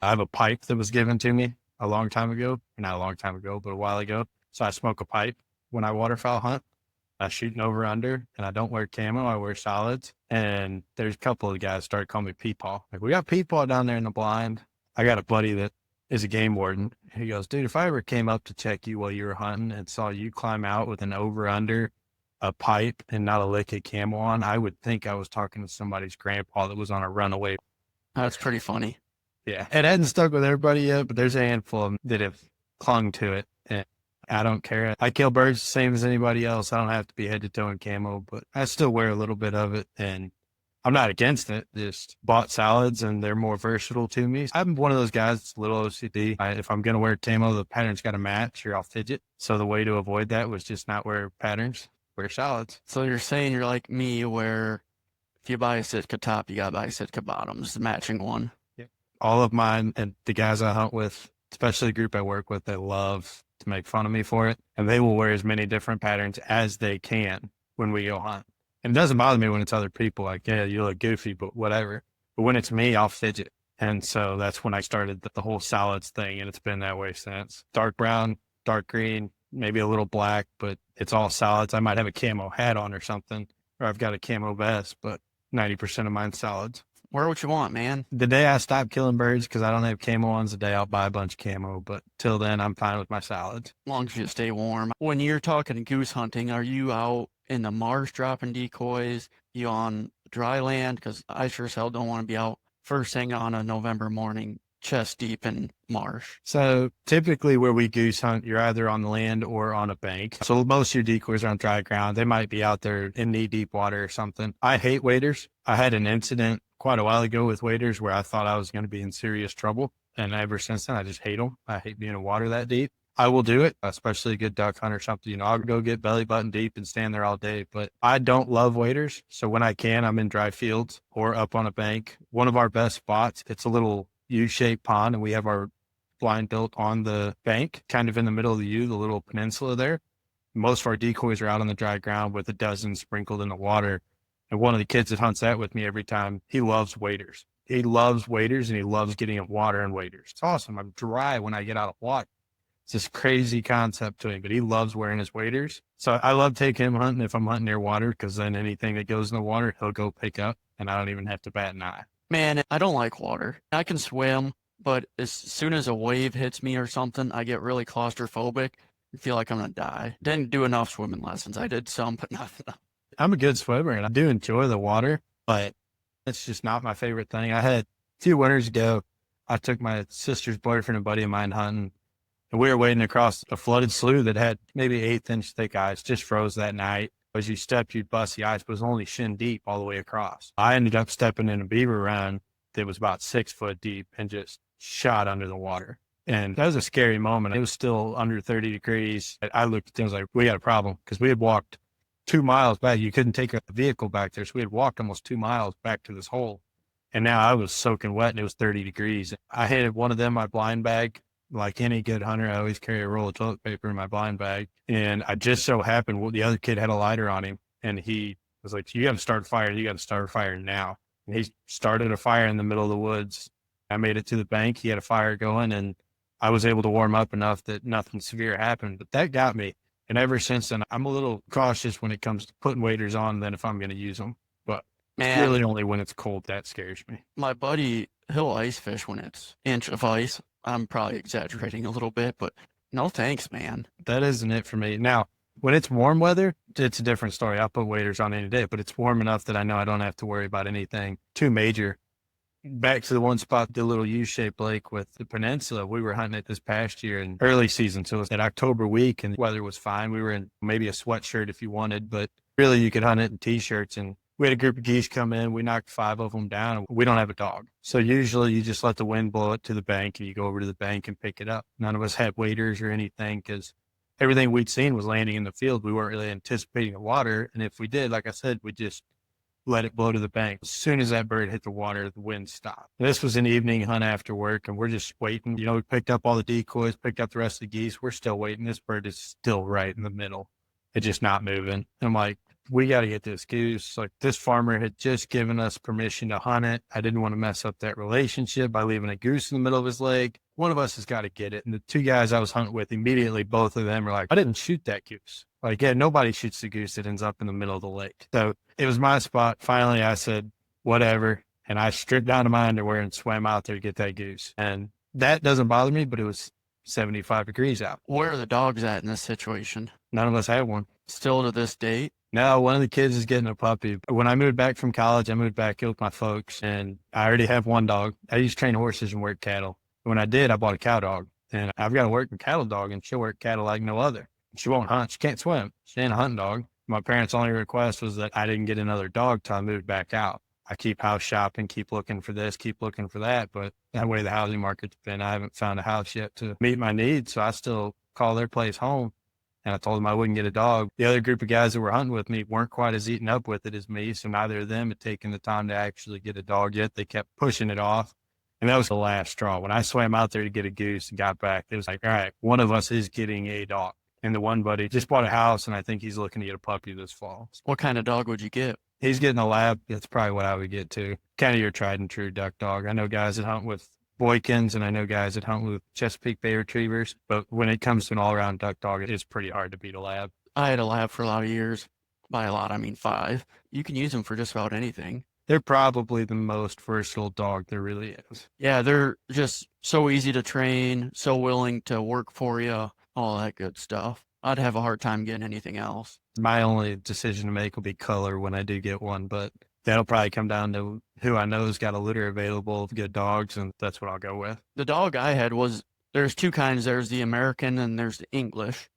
I have a pipe that was given to me a long time ago. Not a long time ago, but a while ago. So I smoke a pipe when I waterfowl hunt. I shoot an over under, and I don't wear camo. I wear solids. And there's a couple of guys started calling me Peepaw. Like, we got Peepaw down there in the blind. I got a buddy that is a game warden. He goes, dude, if I ever came up to check you while you were hunting and saw you climb out with an over under, a pipe, and not a lick of camo on, I would think I was talking to somebody's grandpa that was on a runaway. That's pretty funny. Yeah. It hadn't stuck with everybody yet, but there's a handful of them that have clung to it. And I don't care. I kill birds the same as anybody else. I don't have to be head to toe in camo, but I still wear a little bit of it. And I'm not against it. Just bought salads and they're more versatile to me. I'm one of those guys that's a little OCD. If I'm going to wear camo, the pattern's got to match or I'll fidget. So the way to avoid that was just not wear patterns, wear salads. So you're saying you're like me, where if you buy a Sitka top, you got to buy a Sitka bottoms, the matching one. Yep. All of mine and the guys I hunt with, especially the group I work with, they love to make fun of me for it. And they will wear as many different patterns as they can when we go hunt. And it doesn't bother me when it's other people. Like, yeah, you look goofy, but whatever. But when it's me, I'll fidget. And so that's when I started the whole salads thing. And it's been that way since. Dark brown, dark green, maybe a little black, but it's all salads. I might have a camo hat on or something, or I've got a camo vest, but 90% of mine's salads. Wear what you want, man. The day I stop killing birds because I don't have camo on, the day I'll buy a bunch of camo. But till then, I'm fine with my salads. As long as you stay warm. When you're talking goose hunting, are you out in the marsh dropping decoys? You on dry land? Because I sure as hell don't want to be out first thing on a November morning, chest deep in marsh. So typically where we goose hunt, you're either on the land or on a bank. So most of your decoys are on dry ground. They might be out there in knee deep water or something. I hate waders. I had an incident quite a while ago with waders where I thought I was going to be in serious trouble. And ever since then, I just hate them. I hate being in water that deep. I will do it, especially a good duck hunt or something. I'll go get belly button deep and stand there all day, but I don't love waders. So when I can, I'm in dry fields or up on a bank. One of our best spots, it's a little U-shaped pond, and we have our blind built on the bank, kind of in the middle of the U, the little peninsula there. Most of our decoys are out on the dry ground with a dozen sprinkled in the water. And one of the kids that hunts that with me every time, he loves waders. He loves waders and he loves getting in water and waders. It's awesome. I'm dry when I get out of water. It's this crazy concept to him, but he loves wearing his waders. So I love taking him hunting if I'm hunting near water, because then anything that goes in the water, he'll go pick up and I don't even have to bat an eye. Man, I don't like water. I can swim, but as soon as a wave hits me or something, I get really claustrophobic and feel like I'm going to die. Didn't do enough swimming lessons. I did some, but not enough. I'm a good swimmer and I do enjoy the water, but it's just not my favorite thing. I had a few winters ago, I took my sister's boyfriend and buddy of mine hunting, and we were wading across a flooded slough that had maybe 1/8 thick ice, just froze that night. As you stepped, you'd bust the ice, but it was only shin deep all the way across. I ended up stepping in a beaver run that was about 6 foot deep and just shot under the water. And that was a scary moment. It was still under 30 degrees. I looked at things like, we got a problem, because we had walked 2 miles back. You couldn't take a vehicle back there. So we had walked almost 2 miles back to this hole. And now I was soaking wet and it was 30 degrees. I had one of them, my blind bag. Like any good hunter, I always carry a roll of toilet paper in my blind bag. And I just so happened, the other kid had a lighter on him. And he was like, you got to start a fire. You got to start a fire now. And he started a fire in the middle of the woods. I made it to the bank. He had a fire going and I was able to warm up enough that nothing severe happened. But that got me. And ever since then, I'm a little cautious when it comes to putting waders on than if I'm going to use them. But Man, really only when it's cold, that scares me. my buddy, he'll ice fish when it's inch of ice. I'm probably exaggerating a little bit, but no thanks, man. That isn't it for me. Now, when it's warm weather, it's a different story. I'll put waders on any day, but it's warm enough that I know I don't have to worry about anything too major. Back to the one spot, the little U-shaped lake with the peninsula. We were hunting it this past year in early season. So it was that October week and the weather was fine. We were in maybe a sweatshirt if you wanted, but really you could hunt it in t-shirts. And we had a group of geese come in. We knocked 5 of them down. And we don't have a dog. So usually you just let the wind blow it to the bank and you go over to the bank and pick it up. None of us had waders or anything because everything we'd seen was landing in the field. We weren't really anticipating the water. And if we did, like I said, we just let it blow to the bank. As soon as that bird hit the water, the wind stopped. This was an evening hunt after work, and we're just waiting. You know, we picked up all the decoys, picked up the rest of the geese. We're still waiting. This bird is still right in the middle. It's just not moving. And I'm like, we got to get this goose. Like, this farmer had just given us permission to hunt it. I didn't want to mess up that relationship by leaving a goose in the middle of his lake. One of us has got to get it. And the two guys I was hunting with, immediately, both of them were like, I didn't shoot that goose. Like, yeah, nobody shoots the goose that ends up in the middle of the lake. So it was my spot. Finally, I said, whatever. And I stripped down to my underwear and swam out there to get that goose. And that doesn't bother me, but it was 75 degrees out. Where are the dogs at in this situation? None of us had one. Still to this date? No, one of the kids is getting a puppy. When I moved back from college, I moved back here with my folks, and I already have one dog. I used to train horses and work cattle. When I did, I bought a cow dog, and I've got a working cattle dog, and she'll work cattle like no other. She won't hunt. She can't swim. She ain't a hunting dog. My parents' only request was that I didn't get another dog till I moved back out. I keep house shopping, keep looking for this, keep looking for that, but that way the housing market's been, I haven't found a house yet to meet my needs, so I still call their place home. And I told them I wouldn't get a dog. The other group of guys that were hunting with me weren't quite as eaten up with it as me, so neither of them had taken the time to actually get a dog yet. They kept pushing it off. And that was the last straw. When I swam out there to get a goose and got back, it was like, all right, one of us is getting a dog. And the one buddy just bought a house, and I think he's looking to get a puppy this fall. What kind of dog would you get? He's getting a lab. That's probably what I would get too. Kind of your tried and true duck dog. I know guys that hunt with Boykins, and I know guys that hunt with Chesapeake Bay Retrievers. But when it comes to an all-around duck dog, it is pretty hard to beat a lab. I had a lab for a lot of years. By a lot, I mean 5. You can use them for just about anything. They're probably the most versatile dog there really is. Yeah, they're just so easy to train, so willing to work for you, all that good stuff. I'd have a hard time getting anything else. My only decision to make will be color when I do get one, but that'll probably come down to who I know has got a litter available of good dogs, and that's what I'll go with. The dog I had was, there's 2 kinds. There's the American and there's the English.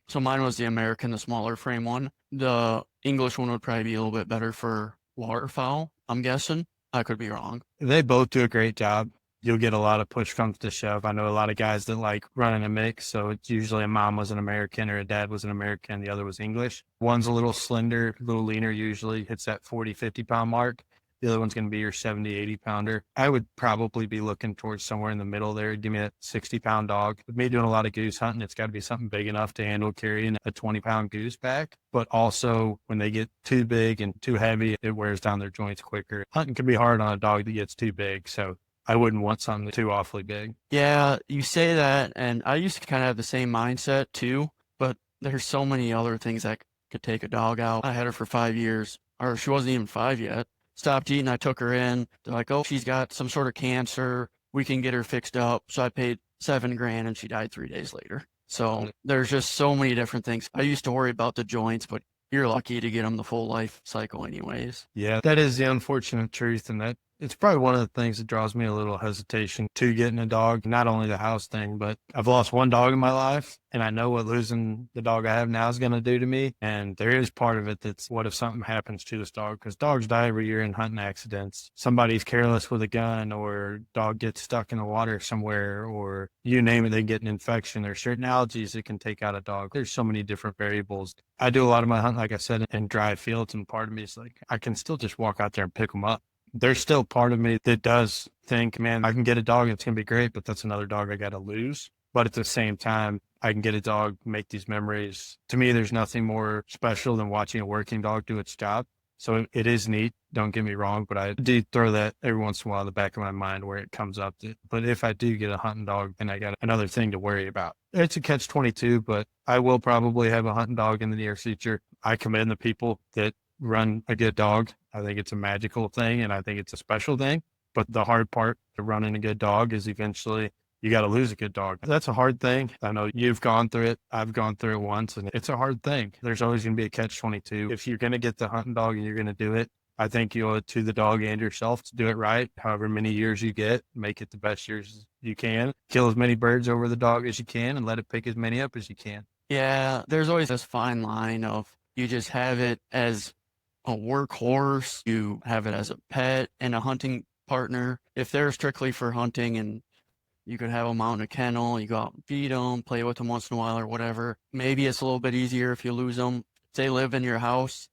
So mine was the American, the smaller frame one. The English one would probably be a little bit better for waterfowl, I'm guessing. I could be wrong. They both do a great job. You'll get a lot of push comes to shove. I know a lot of guys that like running a mix, so it's usually a mom was an American or a dad was an American, the other was English. One's a little slender, a little leaner, usually hits that 40, 50-pound mark. The other one's going to be your 70, 80-pounder. I would probably be looking towards somewhere in the middle there. Give me that 60-pound dog. With me doing a lot of goose hunting, it's got to be something big enough to handle carrying a 20-pound goose back. But also, when they get too big and too heavy, it wears down their joints quicker. Hunting can be hard on a dog that gets too big, so I wouldn't want something too awfully big. Yeah, you say that, and I used to kind of have the same mindset too, but there's so many other things that could take a dog out. I had her for 5 years, or she wasn't even 5 yet. Stopped eating, I took her in. They're like, oh, she's got some sort of cancer. We can get her fixed up. So I paid $7,000 and she died 3 days later. So there's just so many different things. I used to worry about the joints, but you're lucky to get them the full life cycle anyways. Yeah, that is the unfortunate truth, and that it's probably one of the things that draws me a little hesitation to getting a dog. Not only the house thing, but I've lost one dog in my life, and I know what losing the dog I have now is going to do to me. And there is part of it that's, what if something happens to this dog? Because dogs die every year in hunting accidents. Somebody's careless with a gun, or dog gets stuck in the water somewhere, or you name it, they get an infection. There's certain allergies that can take out a dog. There's so many different variables. I do a lot of my hunting, like I said, in dry fields, and part of me is like, I can still just walk out there and pick them up. There's still part of me that does think, man, I can get a dog and it's going to be great, but that's another dog I got to lose. But at the same time, I can get a dog, make these memories. To me, there's nothing more special than watching a working dog do its job. So it is neat. Don't get me wrong, but I do throw that every once in a while in the back of my mind where it comes up. But if I do get a hunting dog, then I got another thing to worry about. It's a catch-22, but I will probably have a hunting dog in the near future. I commend the people that run a good dog. I think it's a magical thing, and I think it's a special thing. But the hard part of running a good dog is eventually you got to lose a good dog. That's a hard thing. I know you've gone through it. I've gone through it once, and it's a hard thing. There's always going to be a catch-22. If you're going to get the hunting dog and you're going to do it, I think you owe it to the dog and yourself to do it right. However many years you get, make it the best years you can. Kill as many birds over the dog as you can and let it pick as many up as you can. Yeah, there's always this fine line of you just have it as a workhorse, you have it as a pet and a hunting partner. If they're strictly for hunting and you could have them out in a kennel, you go out and feed them, play with them once in a while or whatever. Maybe it's a little bit easier if you lose them. If they live in your house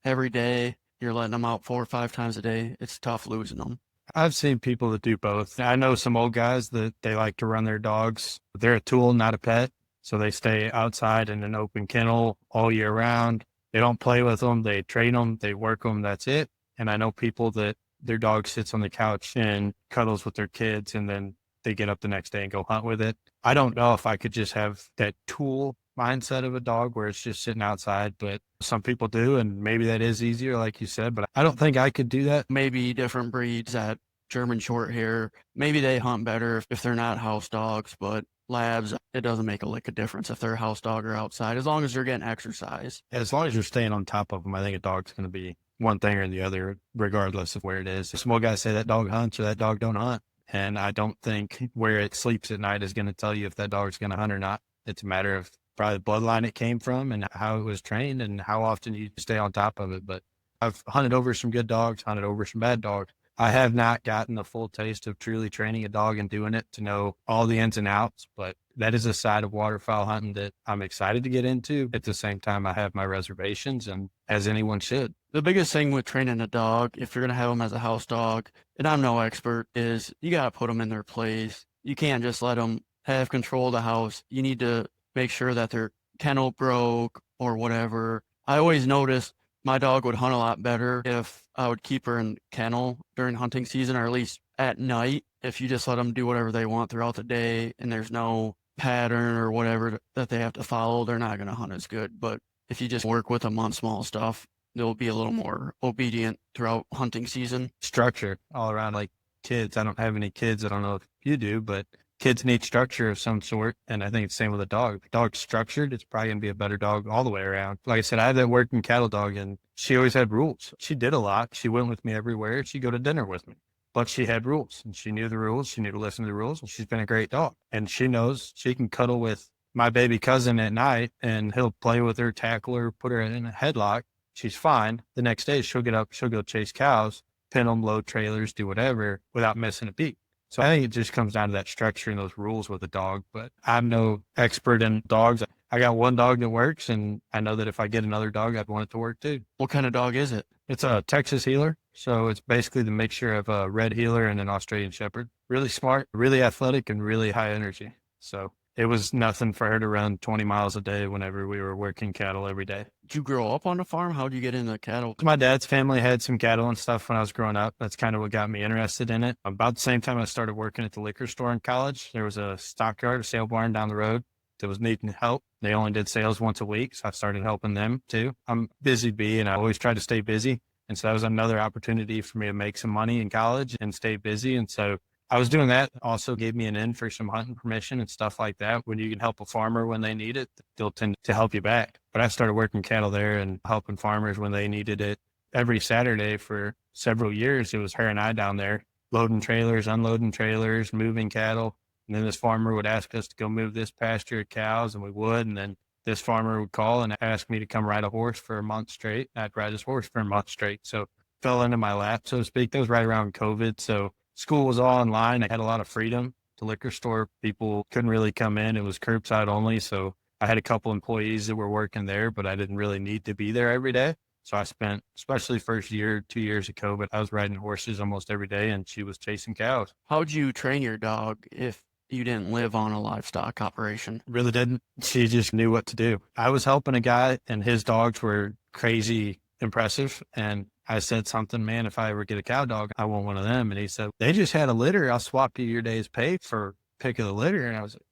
every day, you're letting them out 4 or 5 times a day, it's tough losing them. I've seen people that do both. I know some old guys that they like to run their dogs. They're a tool, not a pet. So they stay outside in an open kennel all year round. They don't play with them. They train them. They work them. That's it. And I know people that their dog sits on the couch and cuddles with their kids, and then they get up the next day and go hunt with it. I don't know if I could just have that tool mindset of a dog where it's just sitting outside, but some people do, and maybe that is easier, like you said, but I don't think I could do that. Maybe different breeds, that German short hair, maybe they hunt better if they're not house dogs, but labs, it doesn't make a lick of difference if they're a house dog or outside, as long as they're getting exercise. As long as you're staying on top of them, I think a dog's going to be one thing or the other, regardless of where it is. Some old guys say that dog hunts or that dog don't hunt. And I don't think where it sleeps at night is going to tell you if that dog's going to hunt or not. It's a matter of probably the bloodline it came from and how it was trained and how often you stay on top of it. But I've hunted over some good dogs, hunted over some bad dogs. I have not gotten the full taste of truly training a dog and doing it to know all the ins and outs, but that is a side of waterfowl hunting that I'm excited to get into. At the same time, I have my reservations, and as anyone should. The biggest thing with training a dog, if you're going to have them as a house dog, and I'm no expert, is you got to put them in their place. You can't just let them have control of the house. You need to make sure that their kennel broke or whatever. I always noticed my dog would hunt a lot better if I would keep her in kennel during hunting season, or at least at night. If you just let them do whatever they want throughout the day and there's no pattern or whatever that they have to follow, they're not going to hunt as good. But if you just work with them on small stuff, they'll be a little more obedient throughout hunting season. Structure all around, like kids. I don't have any kids. I don't know if you do, but kids need structure of some sort. And I think it's the same with a dog. If the dog's structured, it's probably going to be a better dog all the way around. Like I said, I had that working cattle dog, and she always had rules. She did a lot. She went with me everywhere. She'd go to dinner with me. But she had rules, and she knew the rules. She knew to listen to the rules, and she's been a great dog. And she knows she can cuddle with my baby cousin at night, and he'll play with her, tackle her, put her in a headlock. She's fine. The next day, she'll get up, she'll go chase cows, pin them, load trailers, do whatever without missing a beat. So I think it just comes down to that structure and those rules with a dog. But I'm no expert in dogs. I got one dog that works, and I know that if I get another dog, I'd want it to work too. What kind of dog is it? It's a Texas healer. So it's basically the mixture of a red healer and an Australian shepherd. Really smart, really athletic, and really high energy. So it was nothing for her to run 20 miles a day whenever we were working cattle every day. Did you grow up on a farm? How did you get into cattle? My dad's family had some cattle and stuff when I was growing up. That's kind of what got me interested in it. About the same time I started working at the liquor store in college, there was a stockyard, a sale barn down the road that was needing help. They only did sales once a week, so I started helping them too. I'm busy bee, and I always try to stay busy. And so that was another opportunity for me to make some money in college and stay busy. And so I was doing that. Also gave me an in for some hunting permission and stuff like that. When you can help a farmer when they need it, they'll tend to help you back. But I started working cattle there and helping farmers when they needed it. Every Saturday for several years, it was her and I down there loading trailers, unloading trailers, moving cattle. And then this farmer would ask us to go move this pasture of cows, and we would. And then this farmer would call and ask me to come ride a horse for a month straight. I'd ride his horse for a month straight. So fell into my lap, so to speak. That was right around COVID. So school was all online. I had a lot of freedom. The liquor store, people couldn't really come in. It was curbside only. So I had a couple employees that were working there, but I didn't really need to be there every day. So I spent, especially first year, 2 years of COVID, I was riding horses almost every day, and she was chasing cows. How'd you train your dog if you didn't live on a livestock operation? Really didn't. She just knew what to do. I was helping a guy, and his dogs were crazy impressive. And I said something, man, if I ever get a cow dog, I want one of them. And he said, they just had a litter. I'll swap you your day's pay for pick of the litter. And I was like,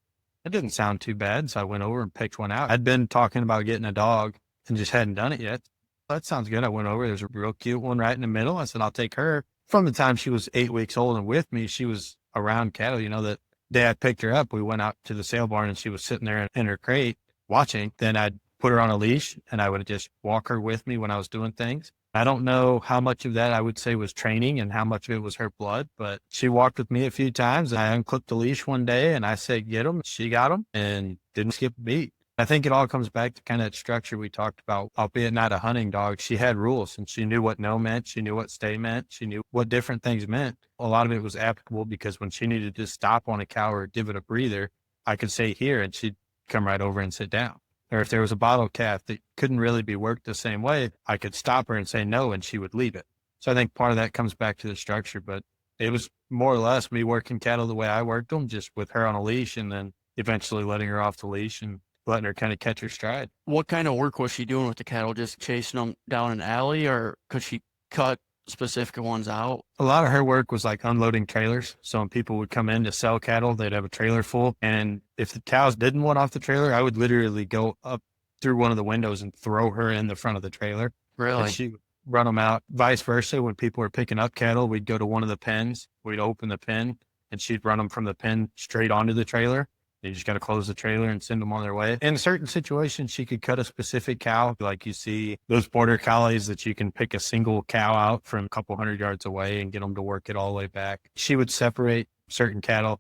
that didn't sound too bad. So I went over and picked one out. I'd been talking about getting a dog and just hadn't done it yet. That sounds good. I went over. There's a real cute one right in the middle. I said, I'll take her. From the time she was 8 weeks old and with me, she was around cattle. You know, that day I picked her up, we went out to the sale barn and she was sitting there in her crate watching. Then I'd put her on a leash and I would just walk her with me when I was doing things. I don't know how much of that I would say was training and how much of it was her blood, but she walked with me a few times. I unclipped the leash one day and I said, get them. She got them and didn't skip a beat. I think it all comes back to kind of that structure we talked about, albeit not a hunting dog. She had rules and she knew what no meant. She knew what stay meant. She knew what different things meant. A lot of it was applicable because when she needed to stop on a cow or give it a breather, I could say here and she'd come right over and sit down. Or if there was a bottle calf that couldn't really be worked the same way, I could stop her and say no, and she would leave it. So I think part of that comes back to the structure, but it was more or less me working cattle the way I worked them, just with her on a leash and then eventually letting her off the leash and letting her kind of catch her stride. What kind of work was she doing with the cattle? Just chasing them down an alley, or could she cut specific ones out? A lot of her work was like unloading trailers. So when people would come in to sell cattle, they'd have a trailer full. And if the cows didn't want off the trailer, I would literally go up through one of the windows and throw her in the front of the trailer. Really? And she would run them out. Vice versa, when people were picking up cattle, we'd go to one of the pens. We'd open the pen, and she'd run them from the pen straight onto the trailer. You just got to close the trailer and send them on their way. In certain situations, she could cut a specific cow. Like you see those border collies that you can pick a single cow out from a couple 100 yards away and get them to work it all the way back. She would separate certain cattle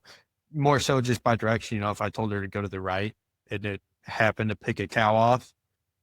more so just by direction. You know, if I told her to go to the right, it happened to pick a cow off,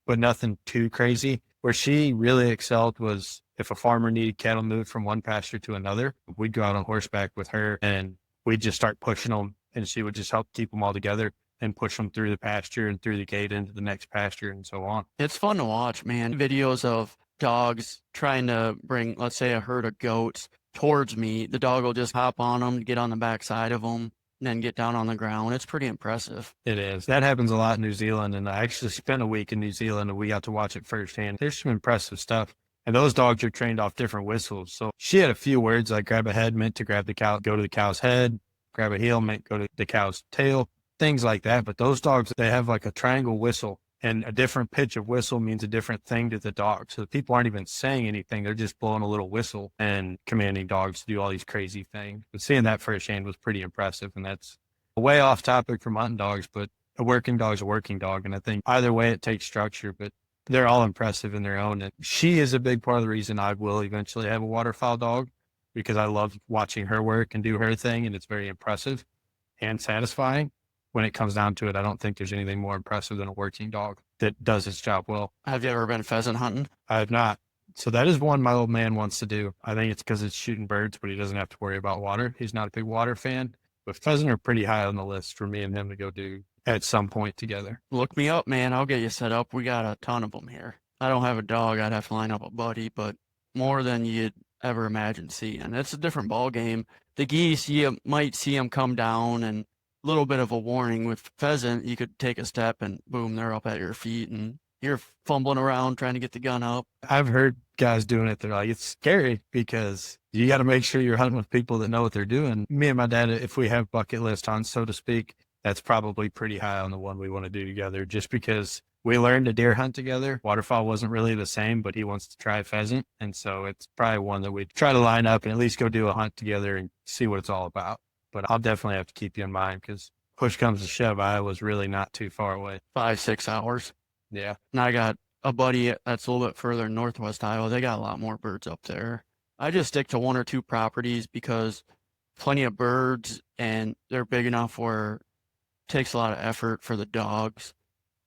but nothing too crazy. Where she really excelled was if a farmer needed cattle moved from one pasture to another, we'd go out on horseback with her and we'd just start pushing them, and she would just help keep them all together and push them through the pasture and through the gate into the next pasture and so on. It's fun to watch, man. Videos of dogs trying to bring, let's say, a herd of goats towards me. The dog will just hop on them, get on the backside of them, and then get down on the ground. It's pretty impressive. It is. That happens a lot in New Zealand, and I actually spent a week in New Zealand, and we got to watch it firsthand. There's some impressive stuff. And those dogs are trained off different whistles. So she had a few words like grab a head meant to grab the cow, go to the cow's head, grab a heel meant go to the cow's tail, things like that. But those dogs, they have like a triangle whistle, and a different pitch of whistle means a different thing to the dog. So the people aren't even saying anything. They're just blowing a little whistle and commanding dogs to do all these crazy things. But seeing that firsthand was pretty impressive. And that's way off topic from hunting dogs, but a working dog's a working dog. And I think either way it takes structure, but they're all impressive in their own. And she is a big part of the reason I will eventually have a waterfowl dog, because I love watching her work and do her thing. And it's very impressive and satisfying. When it comes down to it, I don't think there's anything more impressive than a working dog that does its job well. Have you ever been pheasant hunting? I have not. So that is one my old man wants to do. I think it's because it's shooting birds, but he doesn't have to worry about water. He's not a big water fan, but pheasant are pretty high on the list for me and him to go do at some point together. Look me up, man. I'll get you set up. We got a ton of them here. I don't have a dog. I'd have to line up a buddy, but more than you'd ever imagine seeing. It's a different ball game. The geese, you might see them come down, and a little bit of a warning. With pheasant, you could take a step and boom, they're up at your feet and you're fumbling around trying to get the gun up. I've heard guys doing it. They're like, it's scary because you got to make sure you're hunting with people that know what they're doing. Me and my dad, if we have bucket list hunts, so to speak, that's probably pretty high on the one we want to do together, just because we learned to deer hunt together. Waterfowl wasn't really the same, but he wants to try pheasant. And so it's probably one that we'd try to line up and at least go do a hunt together and see what it's all about. But I'll definitely have to keep you in mind, because push comes to shove, Iowa's really not too far away. 5-6 hours. Yeah. And I got a buddy that's a little bit further in northwest Iowa. They got a lot more birds up there. I just stick to one or two properties because plenty of birds, and they're big enough where it takes a lot of effort for the dogs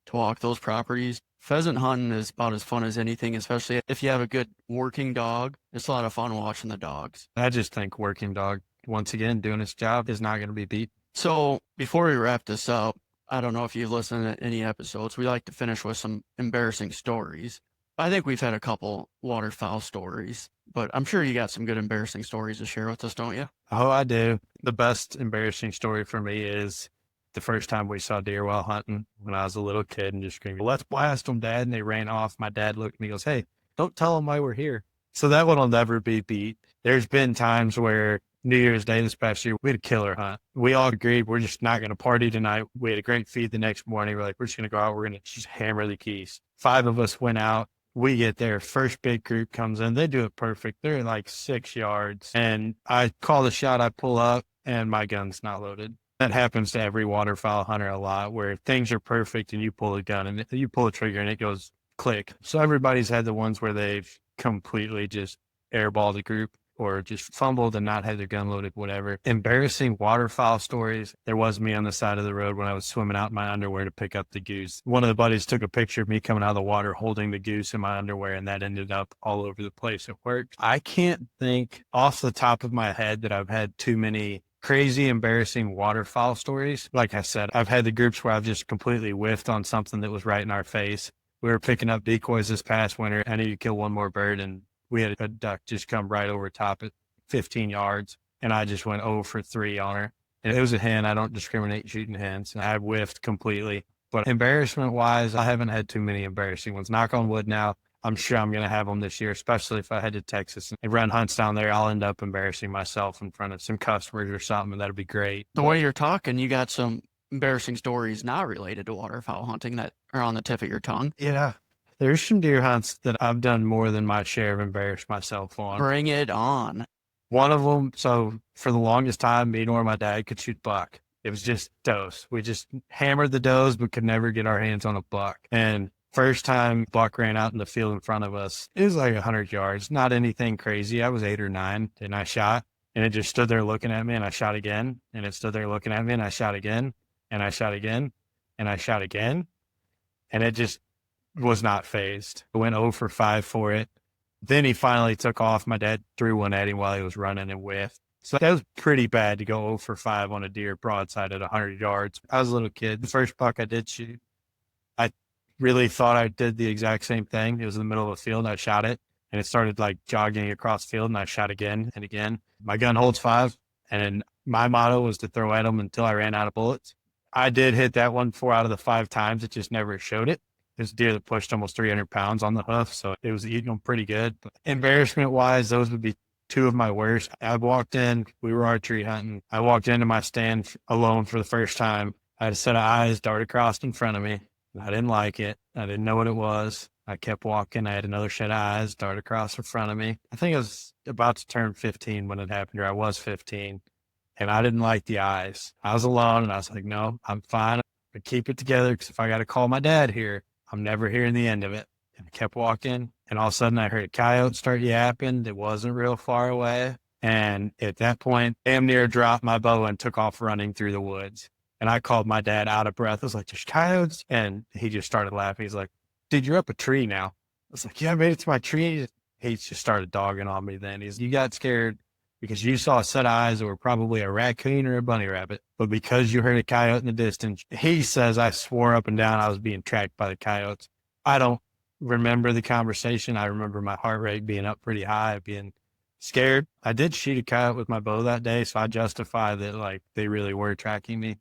to walk those properties. Pheasant hunting is about as fun as anything, especially if you have a good working dog. It's a lot of fun watching the dogs. I just think working dog, once again, doing its job is not going to be beat. So before we wrap this up, I don't know if you've listened to any episodes. We like to finish with some embarrassing stories. I think we've had a couple waterfowl stories, but I'm sure you got some good embarrassing stories to share with us, don't you? Oh, I do. The best embarrassing story for me is the first time we saw deer while hunting when I was a little kid and just screamed, let's blast them, Dad. And they ran off. My dad looked at me and goes, hey, don't tell them why we're here. So that one will never be beat. There's been times where New Year's Day this past year, we had a killer hunt. We all agreed we're just not going to party tonight. We had a great feed the next morning. We're like, we're just going to go out. We're going to just hammer the Geese. 5 of us went out. We get there. First big group comes in. They do it perfect. They're like 6 yards. And I call the shot. I pull up and my gun's not loaded. That happens to every waterfowl hunter a lot, where things are perfect and you pull a gun and you pull a trigger and it goes click. So everybody's had the ones where they've completely just airballed the group or just fumbled and not had their gun loaded, whatever. Embarrassing waterfowl stories. There was me on the side of the road when I was swimming out in my underwear to pick up the goose. One of the buddies took a picture of me coming out of the water holding the goose in my underwear, and that ended up all over the place at work. I can't think off the top of my head that I've had too many crazy, embarrassing waterfowl stories. Like I said, I've had the groups where I've just completely whiffed on something that was right in our face. We were picking up decoys this past winter. I needed to kill one more bird, and we had a duck just come right over top at 15 yards, and I just went 0 for 3 on her. And it was a hen. I don't discriminate shooting hens. I whiffed completely. But embarrassment-wise, I haven't had too many embarrassing ones. Knock on wood now. I'm sure I'm going to have them this year, especially if I head to Texas and run hunts down there. I'll end up embarrassing myself in front of some customers or something, and that'll be great. The way you're talking, you got some embarrassing stories not related to waterfowl hunting that are on the tip of your tongue. Yeah. There's some deer hunts that I've done more than my share of embarrassed myself on. Bring it on. One of them, so for the longest time, me nor my dad could shoot buck. It was just does. We just hammered the does, but could never get our hands on a buck. And first time buck ran out in the field in front of us, it was like 100 yards, not anything crazy. I was 8 or 9, and I shot, and it just stood there looking at me, and I shot again, and it stood there looking at me, and I shot again, and I shot again, and I shot again, and it just was not phased. I went 0 for 5 for it. Then he finally took off. My dad threw one at him while he was running and whiffed. So that was pretty bad to go 0 for 5 on a deer broadside at 100 yards. I was a little kid. The first buck I did shoot, I really thought I did the exact same thing. It was in the middle of the field. I shot it, and it started like jogging across the field, and I shot again and again. My gun holds 5, and my motto was to throw at them until I ran out of bullets. I did hit that one 4 out of the 5 times. It just never showed it. This deer that pushed almost 300 pounds on the hoof, so it was eating them pretty good. But embarrassment-wise, those would be 2 of my worst. I walked in, we were archery hunting. I walked into my stand alone for the first time. I had a set of eyes dart across in front of me. I didn't like it. I didn't know what it was. I kept walking. I had another set of eyes dart across in front of me. I think I was about to turn 15 when it happened, or I was 15, and I didn't like the eyes. I was alone, and I was like, no, I'm fine. I keep it together, because if I got to call my dad here, I'm never hearing the end of it. And I kept walking, and all of a sudden I heard a coyote start yapping. It wasn't real far away. And at that point, damn near dropped my bow and took off running through the woods. And I called my dad out of breath. I was like, there's coyotes. And he just started laughing. He's like, dude, you're up a tree now. I was like, yeah, I made it to my tree. He just started dogging on me then. You got scared because you saw a set of eyes that were probably a raccoon or a bunny rabbit. But because you heard a coyote in the distance, he says I swore up and down I was being tracked by the coyotes. I don't remember the conversation. I remember my heart rate being up pretty high, being scared. I did shoot a coyote with my bow that day, so I justify that like they really were tracking me.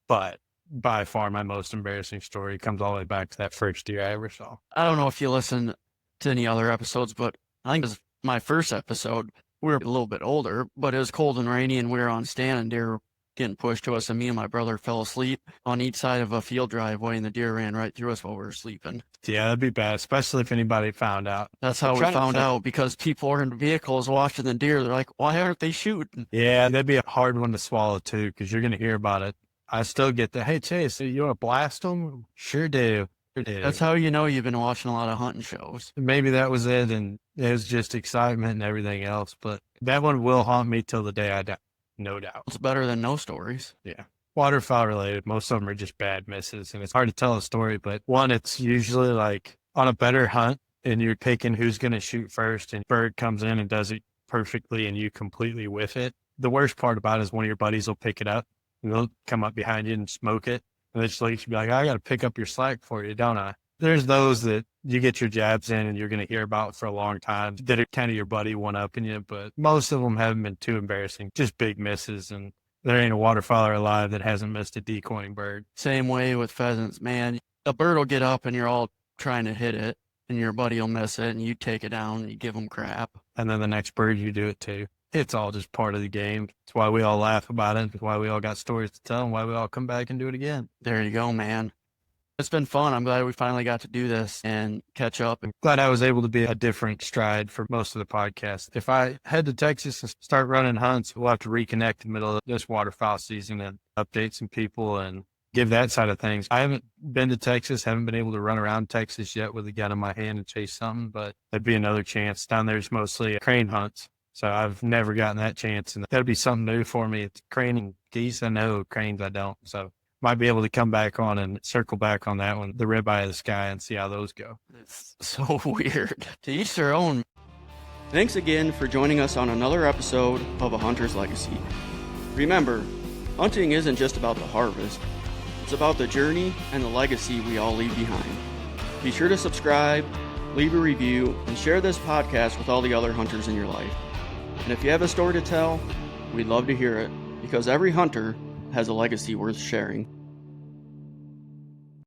But by far my most embarrassing story comes all the way back to that first deer I ever saw. I don't know if you listen to any other episodes, but I think it was my first episode. We were a little bit older, but it was cold and rainy, and we were on stand, and deer were getting pushed to us, and me and my brother fell asleep on each side of a field driveway, and the deer ran right through us while we were sleeping. Yeah, that'd be bad, especially if anybody found out. That's how we found out, because people were in vehicles watching the deer. They're like, why aren't they shooting? Yeah, that'd be a hard one to swallow, too, because you're going to hear about it. I still get the, hey, Chase, you want to blast them? Sure do. That's how you know you've been watching a lot of hunting shows. Maybe that was it, and it was just excitement and everything else. But that one will haunt me till the day I die, no doubt. It's better than no stories. Yeah. Waterfowl related, most of them are just bad misses, and it's hard to tell a story. But one, it's usually like on a better hunt, and you're picking who's going to shoot first, and bird comes in and does it perfectly, and you completely whiff it. The worst part about it is one of your buddies will pick it up, and they'll come up behind you and smoke it. And it's like, you'll be like, I got to pick up your slack for you, don't I? There's those that you get your jabs in and you're going to hear about for a long time that are kind of your buddy one-upping you, but most of them haven't been too embarrassing, just big misses. And there ain't a waterfowler alive that hasn't missed a decoying bird. Same way with pheasants, man. A bird will get up and you're all trying to hit it, and your buddy will miss it, and you take it down and you give him crap. And then the next bird, you do it too. It's all just part of the game. It's why we all laugh about it. It's why we all got stories to tell, and why we all come back and do it again. There you go, man. It's been fun. I'm glad we finally got to do this and catch up. Glad I was able to be a different stride for most of the podcast. If I head to Texas and start running hunts, we'll have to reconnect in the middle of this waterfowl season and update some people and give that side of things. I haven't been to Texas, haven't been able to run around Texas yet with a gun in my hand and chase something, but that'd be another chance. Down there's mostly crane hunts. So I've never gotten that chance, and that'll be something new for me. It's crane and geese, I know. Cranes, I don't. So might be able to come back on and circle back on that one, the ribeye of the sky, and see how those go. It's so weird. To each their own. Thanks again for joining us on another episode of A Hunter's Legacy. Remember, hunting isn't just about the harvest. It's about the journey and the legacy we all leave behind. Be sure to subscribe, leave a review, and share this podcast with all the other hunters in your life. And if you have a story to tell, we'd love to hear it, because every hunter has a legacy worth sharing.